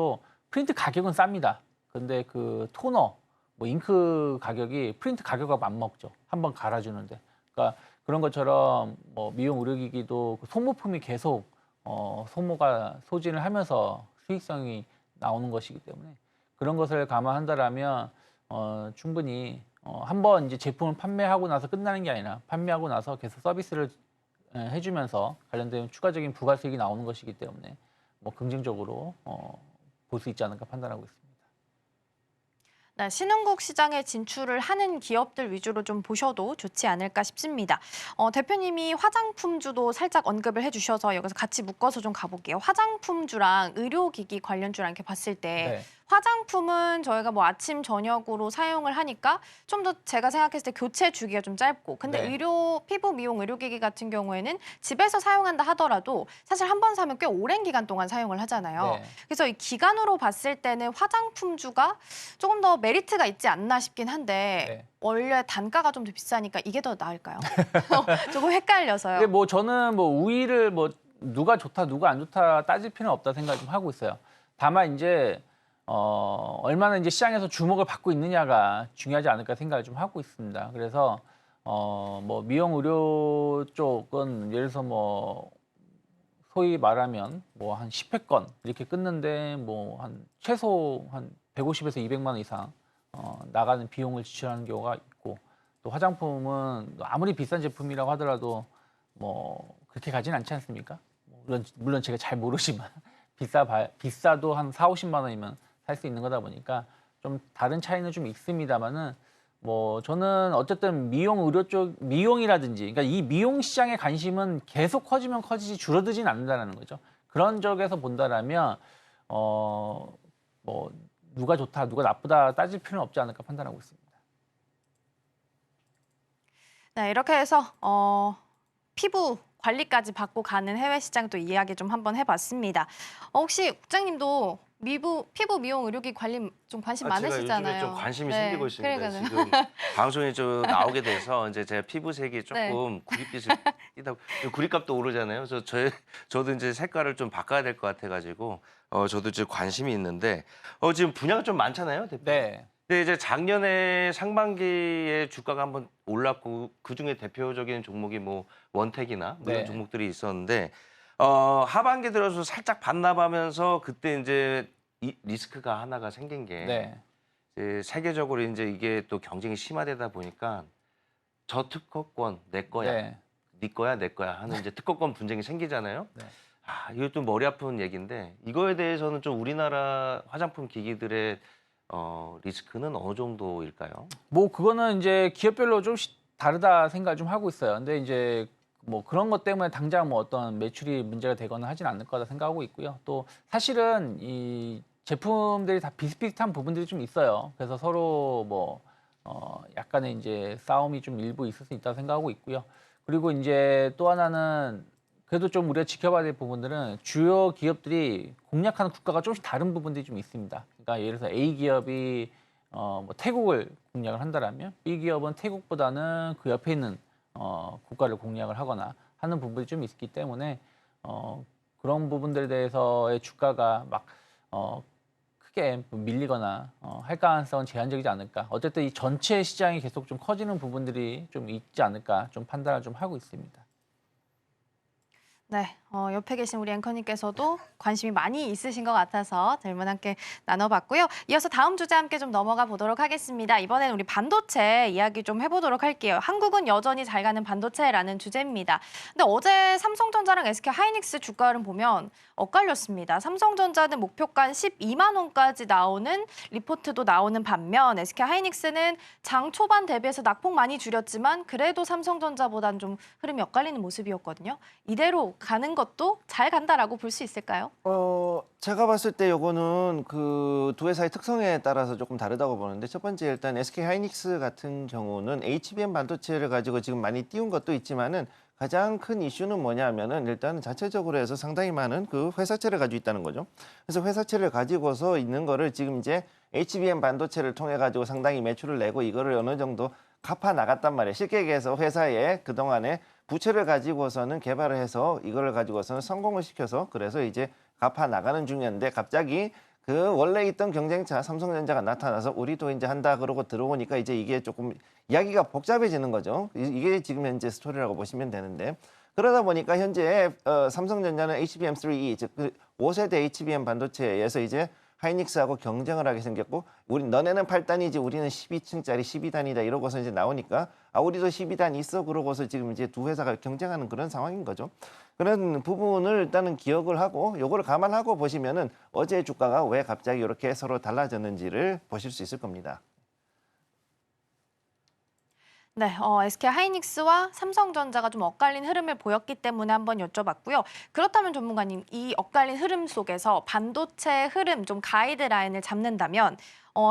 가격은 쌉니다. 근데 그 토너, 뭐 잉크 가격이 프린트 가격과 맞먹죠. 한번 갈아주는데. 그러니까 그런 것처럼 뭐 미용 의료기기도 그 소모품이 계속 소모가 소진을 하면서 수익성이 나오는 것이기 때문에 그런 것을 감안한다라면 충분히 한번 이제 제품을 판매하고 나서 끝나는 게 아니라 판매하고 나서 계속 서비스를 해주면서 관련된 추가적인 부가 수익이 나오는 것이기 때문에 뭐 긍정적으로 볼 수 있지 않을까 판단하고 있습니다. 네, 신흥국 시장에 진출을 하는 기업들 위주로 좀 보셔도 좋지 않을까 싶습니다. 대표님이 화장품주도 살짝 언급을 해주셔서 여기서 같이 묶어서 좀 가볼게요. 화장품주랑 의료기기 관련주랑 이렇게 봤을 때 네. 화장품은 저희가 뭐 아침 저녁으로 사용을 하니까 좀 더 제가 생각했을 때 교체 주기가 좀 짧고, 근데 네. 피부 미용 의료기기 같은 경우에는 집에서 사용한다 하더라도 사실 한 번 사면 꽤 오랜 기간 동안 사용을 하잖아요. 네. 그래서 이 기간으로 봤을 때는 화장품주가 조금 더 메리트가 있지 않나 싶긴 한데 네. 원래 단가가 좀 더 비싸니까 이게 더 나을까요? 조금 헷갈려서요. 근데 뭐 저는 뭐 우위를 뭐 누가 좋다 누가 안 좋다 따질 필요는 없다 생각 좀 하고 있어요. 다만 이제 얼마나 이제 시장에서 주목을 받고 있느냐가 중요하지 않을까 생각을 좀 하고 있습니다. 그래서 뭐 미용 의료 쪽은 예를 들어서 뭐 소위 말하면 뭐 한 10회건 이렇게 끊는데 뭐 한 최소 한 150에서 200만 원 이상 나가는 비용을 지출하는 경우가 있고, 또 화장품은 아무리 비싼 제품이라고 하더라도 뭐 그렇게 가진 않지 않습니까? 물론 제가 잘 모르지만 비싸도 한 4, 50만 원이면 살 수 있는 거다 보니까 좀 다른 차이는 좀 있습니다만은, 뭐 저는 어쨌든 미용 의료 쪽 미용이라든지, 그러니까 이 미용 시장의 관심은 계속 커지면 커지지 줄어들진 않는다는 거죠. 그런 쪽에서 본다라면 뭐 누가 좋다 누가 나쁘다 따질 필요는 없지 않을까 판단하고 있습니다. 네, 이렇게 해서 피부 관리까지 받고 가는 해외 시장 또 이야기 좀 한번 해봤습니다. 혹시 국장님도 피부 미용 의료기 관리 좀 관심 제가 많으시잖아요. 요즘에 좀 관심이 네, 생기고 있습니다. 그러니까요. 지금 방송에 좀 나오게 돼서 이제 제가 피부색이 네. 조금 구릿빛을 띠다 구릿값도 오르잖아요. 그래서 저도 이제 색깔을 좀 바꿔야 될 것 같아가지고 저도 지금 관심이 있는데 지금 분야가 좀 많잖아요, 대표. 네. 근데 이제 작년에 상반기에 주가가 한번 올랐고 그 중에 대표적인 종목이 뭐 원택이나 뭐 이런 네. 종목들이 있었는데 하반기 들어서 살짝 반납하면서 그때 이제 이 리스크가 하나가 생긴 게 네. 이제 세계적으로 이제 이게 또 경쟁이 심화되다 보니까 저 특허권 내 거야, 네. 네 거야, 내 거야 하는 이제 특허권 분쟁이 생기잖아요. 네. 이거 좀 머리 아픈 얘기인데 이거에 대해서는 좀 우리나라 화장품 기기들의 리스크는 어느 정도일까요? 뭐 그거는 이제 기업별로 좀씩 다르다 생각을 좀 하고 있어요. 근데 이제 뭐 그런 것 때문에 당장 뭐 어떤 매출이 문제가 되거나 하진 않을 거다 생각하고 있고요. 또 사실은 이 제품들이 다 비슷비슷한 부분들이 좀 있어요. 그래서 서로 뭐 약간의 이제 싸움이 좀 일부 있을 수 있다고 생각하고 있고요. 그리고 이제 또 하나는 그래도 좀 우리가 지켜봐야 될 부분들은 주요 기업들이 공략하는 국가가 조금씩 다른 부분들이 좀 있습니다. 그러니까 예를 들어서 A 기업이 뭐 태국을 공략을 한다라면 B 기업은 태국보다는 그 옆에 있는 국가를 공략을 하거나 하는 부분이 좀 있기 때문에 그런 부분들에 대해서의 주가가 막 크게 밀리거나 할 가능성은 제한적이지 않을까. 어쨌든 이 전체 시장이 계속 좀 커지는 부분들이 좀 있지 않을까 좀 판단을 좀 하고 있습니다. 네, 옆에 계신 우리 앵커님께서도 관심이 많이 있으신 것 같아서 질문 함께 나눠봤고요. 이어서 다음 주제 함께 좀 넘어가 보도록 하겠습니다. 이번에는 우리 반도체 이야기 좀 해보도록 할게요. 한국은 여전히 잘 가는 반도체라는 주제입니다. 근데 어제 삼성전자랑 SK 하이닉스 주가 흐름 보면 엇갈렸습니다. 삼성전자는 목표가 12만 원까지 나오는 리포트도 나오는 반면 SK 하이닉스는 장 초반 대비해서 낙폭 많이 줄였지만 그래도 삼성전자보다는 좀 흐름이 엇갈리는 모습이었거든요. 이대로 가는 것도 잘 간다라고 볼 수 있을까요? 제가 봤을 때 요거는 그 두 회사의 특성에 따라서 조금 다르다고 보는데, 첫 번째 일단 SK 하이닉스 같은 경우는 HBM 반도체를 가지고 지금 많이 띄운 것도 있지만은 가장 큰 이슈는 뭐냐면은 일단 자체적으로 해서 상당히 많은 그 회사채를 가지고 있다는 거죠. 그래서 회사채를 가지고서 있는 거를 지금 이제 HBM 반도체를 통해 가지고 상당히 매출을 내고 이거를 어느 정도 갚아 나갔단 말이에요. 쉽게 얘기해서 회사에 그동안에 부채를 가지고서는 개발을 해서 이거를 가지고서는 성공을 시켜서 그래서 이제 갚아 나가는 중이었는데, 갑자기 그 원래 있던 경쟁차 삼성전자가 나타나서 우리도 이제 한다 그러고 들어오니까 이제 이게 조금 이야기가 복잡해지는 거죠. 이게 지금 현재 스토리라고 보시면 되는데, 그러다 보니까 현재 삼성전자는 HBM3E 즉 5세대 HBM 반도체에서 이제 하이닉스하고 경쟁을 하게 생겼고, 너네는 8단이지 우리는 12층짜리 12단이다 이러고서 이제 나오니까 우리도 12단 있어 그러고서 지금 이제 두 회사가 경쟁하는 그런 상황인 거죠. 그런 부분을 일단은 기억을 하고 요거를 감안하고 보시면은 어제 주가가 왜 갑자기 이렇게 서로 달라졌는지를 보실 수 있을 겁니다. 네, SK 하이닉스와 삼성전자가 좀 엇갈린 흐름을 보였기 때문에 한번 여쭤봤고요. 그렇다면 전문가님, 이 엇갈린 흐름 속에서 반도체 흐름 좀 가이드라인을 잡는다면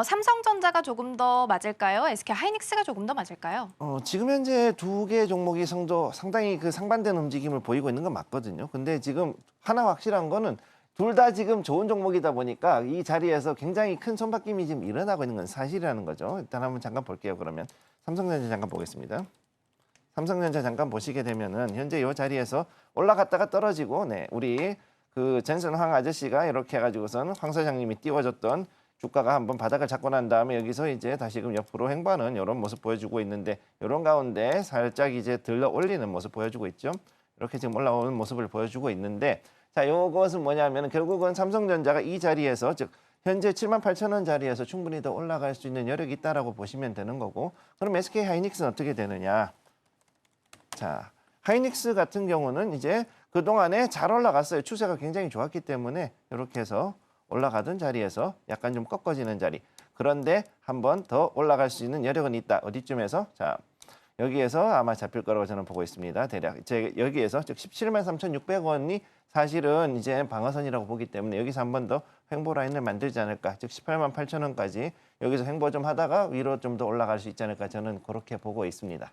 삼성전자가 조금 더 맞을까요? SK 하이닉스가 조금 더 맞을까요? 지금 현재 두 개 종목이 상당히 그 상반된 움직임을 보이고 있는 건 맞거든요. 근데 지금 하나 확실한 거는 둘 다 지금 좋은 종목이다 보니까 이 자리에서 굉장히 큰 손바뀜이 지금 일어나고 있는 건 사실이라는 거죠. 일단 한번 잠깐 볼게요. 그러면 삼성전자 잠깐 보겠습니다. 삼성전자 잠깐 보시게 되면은 현재 이 자리에서 올라갔다가 떨어지고, 네, 우리 그 전선 황 아저씨가 이렇게 해가지고선 황 사장님이 띄워줬던 주가가 한번 바닥을 잡고 난 다음에 여기서 이제 다시금 옆으로 횡보하는 이런 모습 보여주고 있는데, 이런 가운데 살짝 이제 들러 올리는 모습 보여주고 있죠. 이렇게 지금 올라오는 모습을 보여주고 있는데, 자, 이것은 뭐냐면 결국은 삼성전자가 이 자리에서, 즉 현재 78,000원 자리에서 충분히 더 올라갈 수 있는 여력이 있다라고 보시면 되는 거고, 그럼 SK 하이닉스는 어떻게 되느냐? 자, 하이닉스 같은 경우는 이제 그동안에 잘 올라갔어요. 추세가 굉장히 좋았기 때문에 이렇게 해서 올라가던 자리에서 약간 좀 꺾어지는 자리. 그런데 한 번 더 올라갈 수 있는 여력은 있다. 어디쯤에서? 자, 여기에서 아마 잡힐 거라고 저는 보고 있습니다. 대략 여기에서 즉 173,600원이 사실은 이제 방어선이라고 보기 때문에 여기서 한 번 더 횡보 라인을 만들지 않을까. 즉 188,000원까지 여기서 횡보 좀 하다가 위로 좀 더 올라갈 수 있지 않을까. 저는 그렇게 보고 있습니다.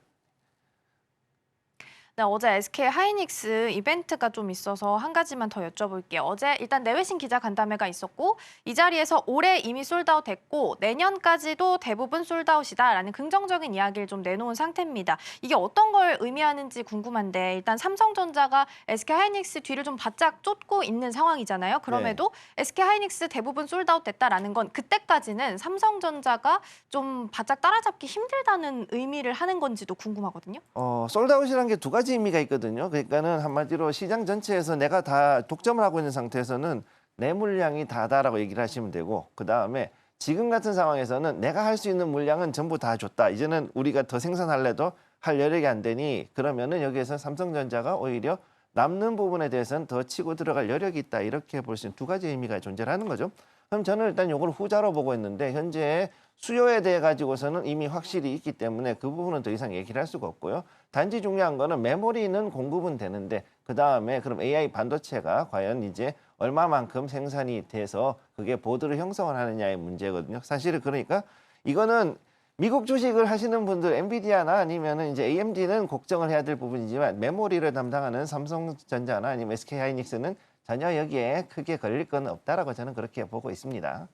네, 어제 SK 하이닉스 이벤트가 좀 있어서 한 가지만 더 여쭤볼게요. 어제 일단 내외신 기자 간담회가 있었고 이 자리에서 올해 이미 솔드아웃 됐고 내년까지도 대부분 솔드아웃이다라는 긍정적인 이야기를 좀 내놓은 상태입니다. 이게 어떤 걸 의미하는지 궁금한데 일단 삼성전자가 SK 하이닉스 뒤를 좀 바짝 쫓고 있는 상황이잖아요. 그럼에도 SK 하이닉스 대부분 솔드아웃 됐다라는 건 그때까지는 삼성전자가 좀 바짝 따라잡기 힘들다는 의미를 하는 건지도 궁금하거든요. 솔드아웃이라는 게 두 가지 의미가 있거든요. 그러니까는 한마디로 시장 전체에서 내가 다 독점을 하고 있는 상태에서는 내 물량이 다다라고 얘기를 하시면 되고, 그 다음에 지금 같은 상황에서는 내가 할 수 있는 물량은 전부 다 줬다. 이제는 우리가 더 생산할래도 할 여력이 안 되니 그러면은 여기에서 삼성전자가 오히려 남는 부분에 대해서는 더 치고 들어갈 여력이 있다. 이렇게 볼 수 있는 두 가지 의미가 존재하는 거죠. 그럼 저는 일단 이걸 후자로 보고 있는데 현재 수요에 대해 가지고서는 이미 확실히 있기 때문에 그 부분은 더 이상 얘기를 할 수가 없고요. 단지 중요한 거는 메모리는 공급은 되는데 그 다음에 그럼 AI 반도체가 과연 이제 얼마만큼 생산이 돼서 그게 보드를 형성을 하느냐의 문제거든요. 사실은 그러니까 이거는 미국 주식을 하시는 분들 엔비디아나 아니면은 이제 AMD는 걱정을 해야 될 부분이지만 메모리를 담당하는 삼성전자나 아니면 SK 하이닉스는 전혀 여기에 크게 걸릴 건 없다라고 저는 그렇게 보고 있습니다.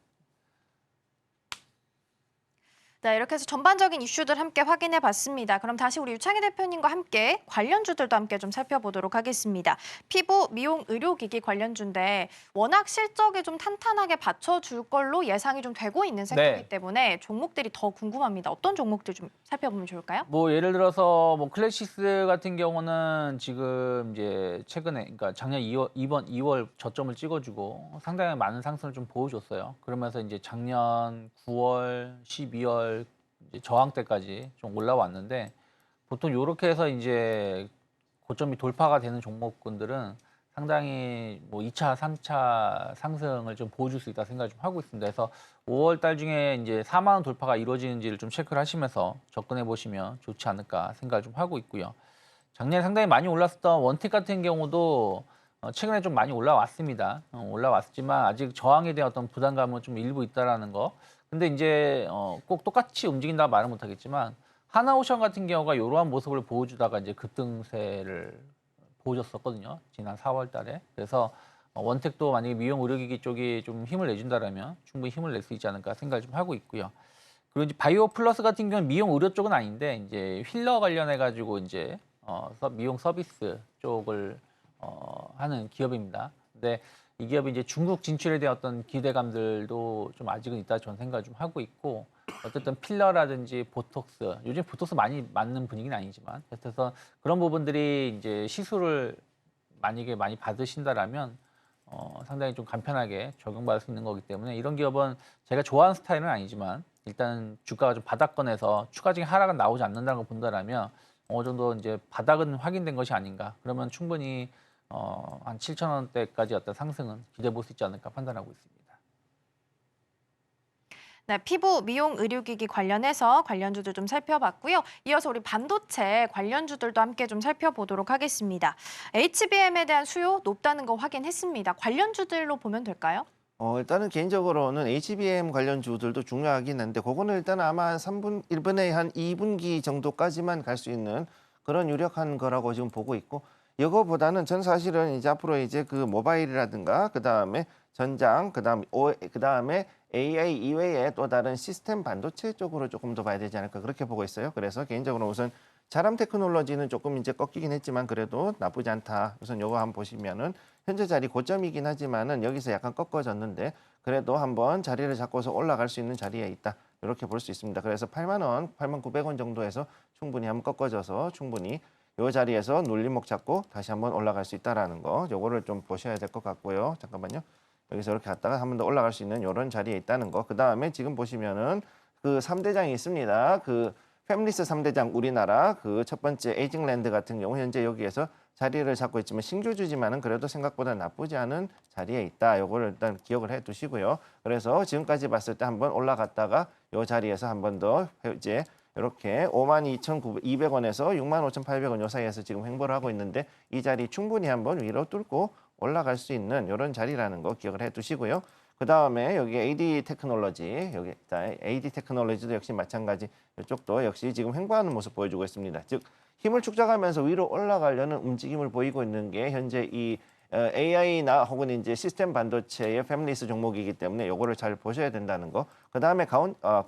네, 이렇게 해서 전반적인 이슈들 함께 확인해 봤습니다. 그럼 다시 우리 유창희 대표님과 함께 관련주들도 함께 좀 살펴보도록 하겠습니다. 피부, 미용, 의료기기 관련주인데 워낙 실적이 좀 탄탄하게 받쳐줄 걸로 예상이 좀 되고 있는 섹터이기 네. 때문에 종목들이 더 궁금합니다. 어떤 종목들 좀 살펴보면 좋을까요? 뭐 예를 들어서 뭐 클래시스 같은 경우는 지금 이제 최근에 그러니까 작년 이번 2월 저점을 찍어주고 상당히 많은 상승을 좀 보여줬어요. 그러면서 이제 작년 9월, 12월 이제 저항대까지 좀 올라왔는데 보통 이렇게 해서 이제 고점이 돌파가 되는 종목군들은 상당히 뭐 2차, 3차 상승을 좀 보여줄 수 있다 생각을 좀 하고 있습니다. 그래서 5월 달 중에 이제 4만 원 돌파가 이루어지는지를 좀 체크를 하시면서 접근해 보시면 좋지 않을까 생각을 좀 하고 있고요. 작년에 상당히 많이 올랐었던 원택 같은 경우도 최근에 좀 많이 올라왔습니다. 올라왔지만 아직 저항에 대한 어떤 부담감은 좀 일부 있다라는 거. 근데 이제 꼭 똑같이 움직인다 말은 못하겠지만 하나오션 같은 경우가 이러한 모습을 보여주다가 이제 급등세를 보여줬었거든요. 지난 4월 달에. 그래서 원택도 만약에 미용 의료기기 쪽이 좀 힘을 내준다라면 충분히 힘을 낼 수 있지 않을까 생각을 좀 하고 있고요. 그리고 이제 바이오 플러스 같은 경우는 미용 의료 쪽은 아닌데 이제 휠러 관련해 가지고 이제 미용 서비스 쪽을 하는 기업입니다. 근데 이 기업이 이제 중국 진출에 대한 어떤 기대감들도 좀 아직은 있다 저는 생각을 좀 하고 있고 어쨌든 필러라든지 보톡스 요즘 보톡스 많이 맞는 분위기는 아니지만 그래서 그런 부분들이 이제 시술을 만약에 많이 받으신다라면 상당히 좀 간편하게 적용받을 수 있는 거기 때문에 이런 기업은 제가 좋아하는 스타일은 아니지만 일단 주가가 좀 바닥권에서 추가적인 하락은 나오지 않는다는 걸 본다라면 어느 정도 이제 바닥은 확인된 것이 아닌가 그러면 충분히 한 7,000원대까지 어떤 상승은 기대해 볼 수 있지 않을까 판단하고 있습니다. 네, 피부, 미용, 의료기기 관련해서 관련주들 좀 살펴봤고요. 이어서 우리 반도체 관련주들도 함께 좀 살펴보도록 하겠습니다. HBM에 대한 수요 높다는 거 확인했습니다. 관련주들로 보면 될까요? 일단은 개인적으로는 HBM 관련주들도 중요하긴 한데 그거는 일단 아마 한 1분의 한 2분기 정도까지만 갈 수 있는 그런 유력한 거라고 지금 보고 있고 이거보다는 전 사실은 이제 앞으로 이제 그 모바일이라든가 그다음에 전장 그다음에 AI 이외에 또 다른 시스템 반도체 쪽으로 조금 더 봐야 되지 않을까 그렇게 보고 있어요. 그래서 개인적으로 우선 자람 테크놀로지는 조금 이제 꺾이긴 했지만 그래도 나쁘지 않다. 우선 요거 한번 보시면은 현재 자리 고점이긴 하지만은 여기서 약간 꺾어졌는데 그래도 한번 자리를 잡고서 올라갈 수 있는 자리에 있다. 이렇게 볼 수 있습니다. 그래서 8만 원, 8,900원 정도에서 충분히 한번 꺾어져서 충분히 요 자리에서 눌림목 잡고 다시 한번 올라갈 수 있다라는 거. 요거를 좀 보셔야 될 것 같고요. 잠깐만요. 여기서 이렇게 갔다가 한 번 더 올라갈 수 있는 이런 자리에 있다는 거. 그다음에 지금 보시면은 그 3대장이 있습니다. 그 팹리스 3대장 우리나라 그 첫 번째 에이징랜드 같은 경우 현재 여기에서 자리를 잡고 있지만 신규주지만은 그래도 생각보다 나쁘지 않은 자리에 있다. 요거를 일단 기억을 해 두시고요. 그래서 지금까지 봤을 때 한번 올라갔다가 요 자리에서 한 번 더 이제 이렇게 52,200원에서 65,800원 요 사이에서 지금 횡보를 하고 있는데 이 자리 충분히 한번 위로 뚫고 올라갈 수 있는 이런 자리라는 거 기억을 해 두시고요. 그다음에 여기 AD 테크놀로지, 여기 AD 테크놀로지도 역시 마찬가지. 이쪽도 역시 지금 횡보하는 모습 보여주고 있습니다. 즉 힘을 축적하면서 위로 올라가려는 움직임을 보이고 있는 게 현재 이 AI나 혹은 이제 시스템 반도체의 패밀리스 종목이기 때문에 요거를 잘 보셔야 된다는 거. 그다음에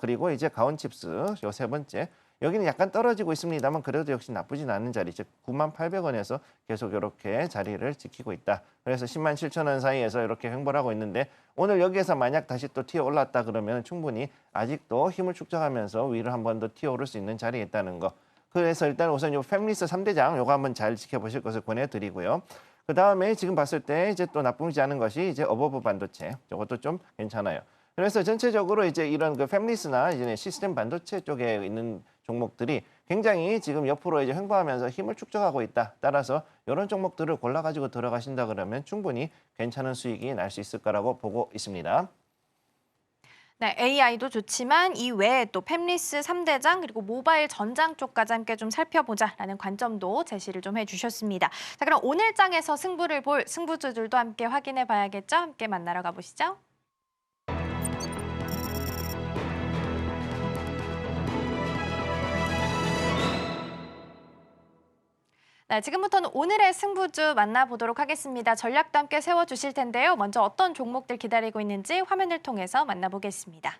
그리고 이제 가온칩스 요 세 번째. 여기는 약간 떨어지고 있습니다만 그래도 역시 나쁘진 않은 자리, 즉 98,000원에서 계속 이렇게 자리를 지키고 있다. 그래서 107,000원 사이에서 이렇게 횡보를 하고 있는데 오늘 여기에서 만약 다시 또 튀어 올랐다 그러면 충분히 아직도 힘을 축적하면서 위로 한 번 더 튀어 오를 수 있는 자리에 있다는 거. 그래서 일단 우선 요 팹리스 3대장 요거 한번 잘 지켜보실 것을 권해드리고요. 그 다음에 지금 봤을 때 이제 또 나쁘지 않은 것이 이제 어버브 반도체. 저것도 좀 괜찮아요. 그래서 전체적으로 이제 이런 그 팹리스나 이제 시스템 반도체 쪽에 있는 종목들이 굉장히 지금 옆으로 이제 횡보하면서 힘을 축적하고 있다. 따라서 이런 종목들을 골라가지고 들어가신다 그러면 충분히 괜찮은 수익이 날 수 있을 거라고 보고 있습니다. 네, AI도 좋지만 이 외에 또 팹리스 3대장 그리고 모바일 전장 쪽까지 함께 좀 살펴보자라는 관점도 제시를 좀 해주셨습니다. 자, 그럼 오늘 장에서 승부를 볼 승부주들도 함께 확인해 봐야겠죠? 함께 만나러 가보시죠. 네, 지금부터는 오늘의 승부주 만나보도록 하겠습니다. 전략도 함께 세워주실 텐데요. 먼저 어떤 종목들 기다리고 있는지 화면을 통해서 만나보겠습니다.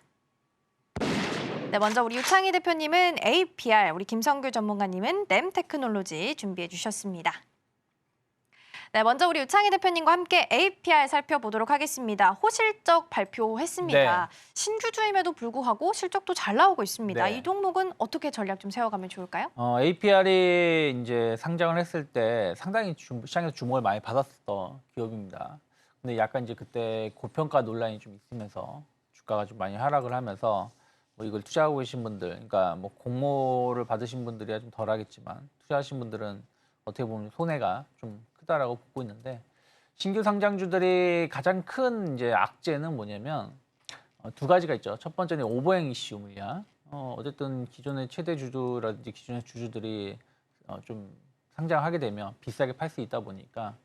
네, 먼저 우리 유창희 대표님은 APR, 우리 김성규 전문가님은 램 테크놀로지 준비해 주셨습니다. 네, 먼저 우리 유창희 대표님과 함께 APR 살펴보도록 하겠습니다. 호실적 발표했습니다. 네. 신규주임에도 불구하고 실적도 잘 나오고 있습니다. 네. 이 종목은 어떻게 전략 좀 세워가면 좋을까요? APR이 이제 상장을 했을 때 상당히 시장에서 주목을 많이 받았었던 기업입니다. 근데 약간 이제 그때 고평가 논란이 좀 있으면서 주가가 좀 많이 하락을 하면서 뭐 이걸 투자하고 계신 분들, 그러니까 뭐 공모를 받으신 분들이야 좀 덜하겠지만 투자하신 분들은 어떻게 보면 손해가 좀 크다라고 보고 있는데 신규 상장주들이 가장 큰 이제 악재는 뭐냐면 두 가지가 있죠. 첫 번째는 오버행 이슈 물량. 어쨌든 기존의 최대 주주라든지 기존의 주주들이 좀 상장하게 되면 비싸게 팔 수 있다 보니까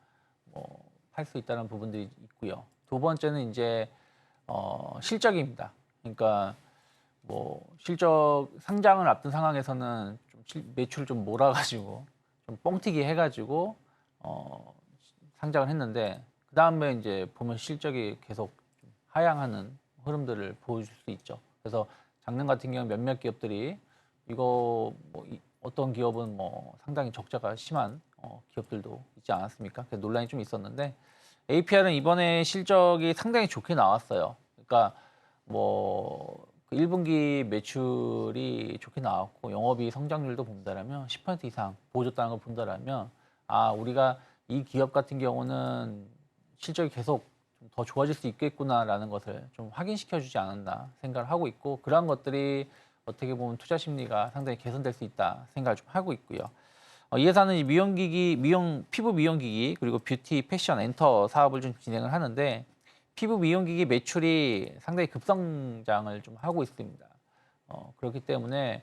뭐 팔 수 있다는 부분들이 있고요. 두 번째는 이제 실적입니다. 그러니까 뭐 실적 상장을 앞둔 상황에서는 좀 매출을 좀 몰아가지고 좀 뻥튀기 해가지고 상장을 했는데 그 다음에 이제 보면 실적이 계속 좀 하향하는 흐름들을 보여줄 수 있죠. 그래서 작년 같은 경우 몇몇 기업들이 이거 뭐 어떤 기업은 뭐 상당히 적자가 심한 기업들도 있지 않았습니까? 그래서 논란이 좀 있었는데 APR은 이번에 실적이 상당히 좋게 나왔어요. 그러니까 뭐 1분기 매출이 좋게 나왔고 영업이익 성장률도 본다라면 10% 이상 보여줬다는 걸 본다라면 우리가 이 기업 같은 경우는 실적이 계속 좀 더 좋아질 수 있겠구나라는 것을 좀 확인시켜주지 않았나 생각을 하고 있고 그러한 것들이 어떻게 보면 투자 심리가 상당히 개선될 수 있다 생각을 좀 하고 있고요. 이 회사는 미용기기, 피부 미용기기 그리고 뷰티, 패션, 엔터 사업을 좀 진행을 하는데 피부 미용기기 매출이 상당히 급성장을 좀 하고 있습니다. 그렇기 때문에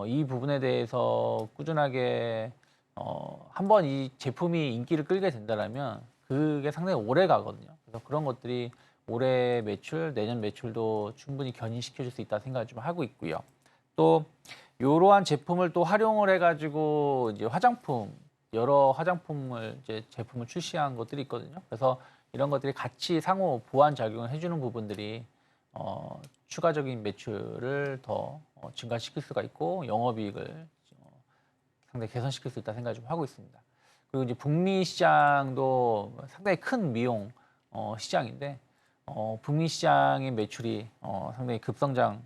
이 부분에 대해서 꾸준하게 한번 이 제품이 인기를 끌게 된다면 그게 상당히 오래 가거든요. 그래서 그런 것들이 올해 매출, 내년 매출도 충분히 견인시켜줄 수 있다 생각을 좀 하고 있고요. 또 이러한 제품을 또 활용을 해가지고 이제 여러 화장품을 이제 제품을 출시한 것들이 있거든요. 그래서 이런 것들이 같이 상호 보완 작용을 해주는 부분들이 추가적인 매출을 더 증가시킬 수가 있고 영업이익을 상당히 개선시킬 수 있다 생각을 좀 하고 있습니다. 그리고 이제 북미 시장도 상당히 큰 미용 시장인데 북미 시장의 매출이 상당히 급성장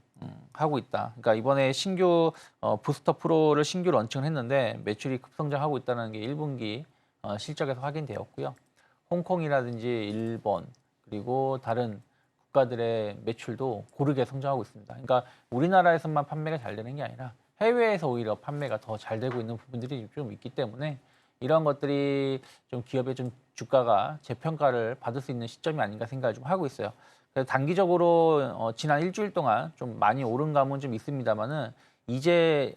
하고 있다. 그러니까 이번에 신규 부스터 프로를 신규 런칭을 했는데 매출이 급성장하고 있다는 게 1분기 실적에서 확인되었고요. 홍콩이라든지 일본 그리고 다른 국가들의 매출도 고르게 성장하고 있습니다. 그러니까 우리나라에서만 판매가 잘 되는 게 아니라 해외에서 오히려 판매가 더 잘 되고 있는 부분들이 좀 있기 때문에 이런 것들이 좀 기업의 좀 주가가 재평가를 받을 수 있는 시점이 아닌가 생각을 좀 하고 있어요. 그래서 단기적으로 지난 일주일 동안 좀 많이 오른 감은 좀 있습니다만은 이제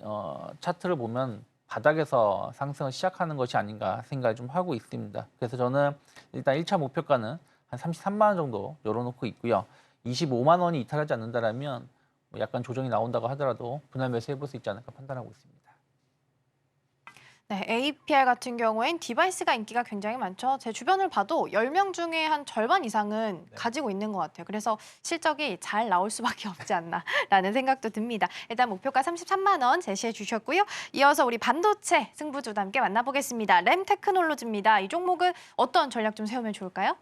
차트를 보면 바닥에서 상승을 시작하는 것이 아닌가 생각을 좀 하고 있습니다. 그래서 저는 일단 1차 목표가는 한 33만 원 정도 열어놓고 있고요. 25만 원이 이탈하지 않는다라면 약간 조정이 나온다고 하더라도 분할 매수해볼 수 있지 않을까 판단하고 있습니다. 네, APR 같은 경우엔 디바이스가 인기가 굉장히 많죠. 제 주변을 봐도 10명 중에 한 절반 이상은 가지고 있는 것 같아요. 그래서 실적이 잘 나올 수밖에 없지 않나라는 생각도 듭니다. 일단 목표가 33만 원 제시해 주셨고요. 이어서 우리 반도체 승부주도 함께 만나보겠습니다. 램테크놀로지입니다. 이 종목은 어떤 전략 좀 세우면 좋을까요?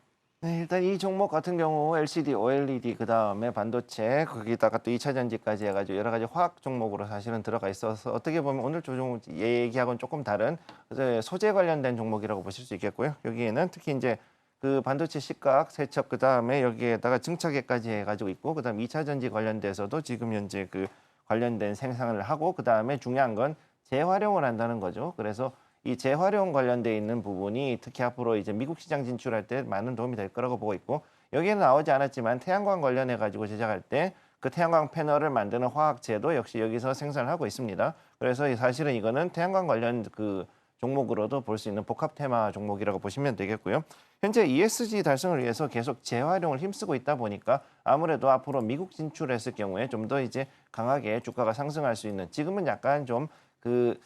네, 일단 이 종목 같은 경우 LCD, OLED, 그다음에 반도체, 거기다가 또 2차 전지까지 해가지고 여러 가지 화학 종목으로 사실은 들어가 있어서 어떻게 보면 오늘 조종 얘기하고는 조금 다른 소재 관련된 종목이라고 보실 수 있겠고요. 여기에는 특히 이제 그 반도체 식각, 세척, 그다음에 여기에다가 증착액까지 해가지고 있고, 그다음 2차 전지 관련돼서도 지금 현재 그 관련된 생산을 하고, 그다음에 중요한 건 재활용을 한다는 거죠. 그래서 이 재활용 관련돼 있는 부분이 특히 앞으로 이제 미국 시장 진출할 때 많은 도움이 될 거라고 보고 있고, 여기에는 나오지 않았지만 태양광 관련해 가지고 제작할 때 그 태양광 패널을 만드는 화학재도 역시 여기서 생산을 하고 있습니다. 그래서 사실은 이거는 태양광 관련 그 종목으로도 볼 수 있는 복합 테마 종목이라고 보시면 되겠고요. 현재 ESG 달성을 위해서 계속 재활용을 힘쓰고 있다 보니까 아무래도 앞으로 미국 진출했을 경우에 좀 더 이제 강하게 주가가 상승할 수 있는, 지금은 약간 좀 그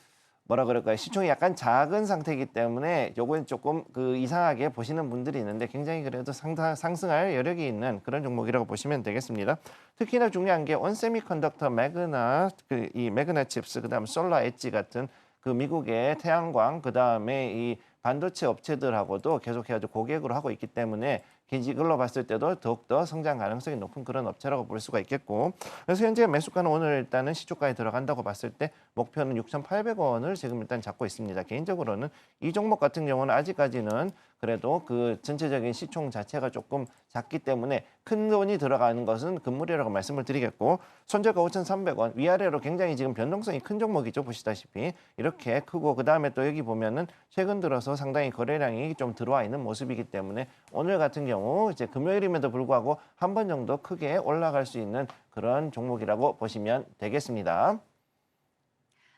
뭐라 그럴까요? 시총이 약간 작은 상태이기 때문에 요건 조금 그 이상하게 보시는 분들이 있는데 굉장히 그래도 상승할 여력이 있는 그런 종목이라고 보시면 되겠습니다. 특히나 중요한 게 온세미컨덕터, 매그나, 이 매그나 칩스, 그다음 솔라 엣지 같은 그 미국의 태양광, 그다음에 이 반도체 업체들하고도 계속해서 고객으로 하고 있기 때문에 이걸로 봤을 때도 더욱더 성장 가능성이 높은 그런 업체라고 볼 수가 있겠고, 그래서 현재 매수가는 오늘 일단은 시초가에 들어간다고 봤을 때 목표는 6,800원을 지금 일단 잡고 있습니다. 개인적으로는 이 종목 같은 경우는 아직까지는 그래도 그 전체적인 시총 자체가 조금 작기 때문에 큰 돈이 들어가는 것은 금물이라고 말씀을 드리겠고, 손절가 5,300원, 위아래로 굉장히 지금 변동성이 큰 종목이죠. 보시다시피 이렇게 크고, 그다음에 또 여기 보면은 최근 들어서 상당히 거래량이 좀 들어와 있는 모습이기 때문에 오늘 같은 경우 이제 금요일임에도 불구하고 한 번 정도 크게 올라갈 수 있는 그런 종목이라고 보시면 되겠습니다.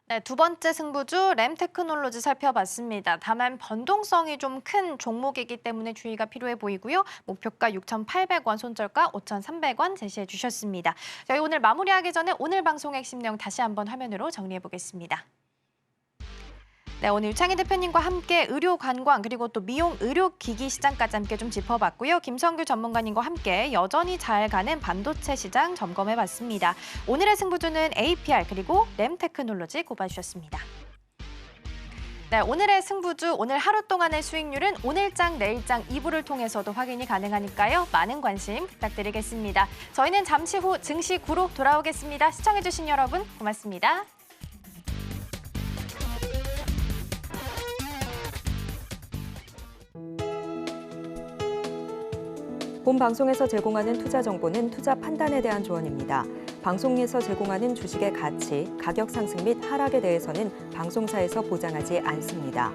네, 두 번째 승부주 램테크놀로지 살펴봤습니다. 다만 변동성이 좀 큰 종목이기 때문에 주의가 필요해 보이고요. 목표가 6,800원, 손절가 5,300원 제시해 주셨습니다. 저희 오늘 마무리하기 전에 오늘 방송 핵심 내용 다시 한번 화면으로 정리해 보겠습니다. 네, 오늘 유창희 대표님과 함께 의료 관광 그리고 또 미용 의료 기기 시장까지 함께 좀 짚어봤고요. 김성규 전문가님과 함께 여전히 잘 가는 반도체 시장 점검해봤습니다. 오늘의 승부주는 APR 그리고 램테크놀로지 꼽아주셨습니다. 네, 오늘의 승부주, 오늘 하루 동안의 수익률은 오늘장, 내일장 2부를 통해서도 확인이 가능하니까요. 많은 관심 부탁드리겠습니다. 저희는 잠시 후 증시 9로 돌아오겠습니다. 시청해주신 여러분 고맙습니다. 본 방송에서 제공하는 투자 정보는 투자 판단에 대한 조언입니다. 방송에서 제공하는 주식의 가치, 가격 상승 및 하락에 대해서는 방송사에서 보장하지 않습니다.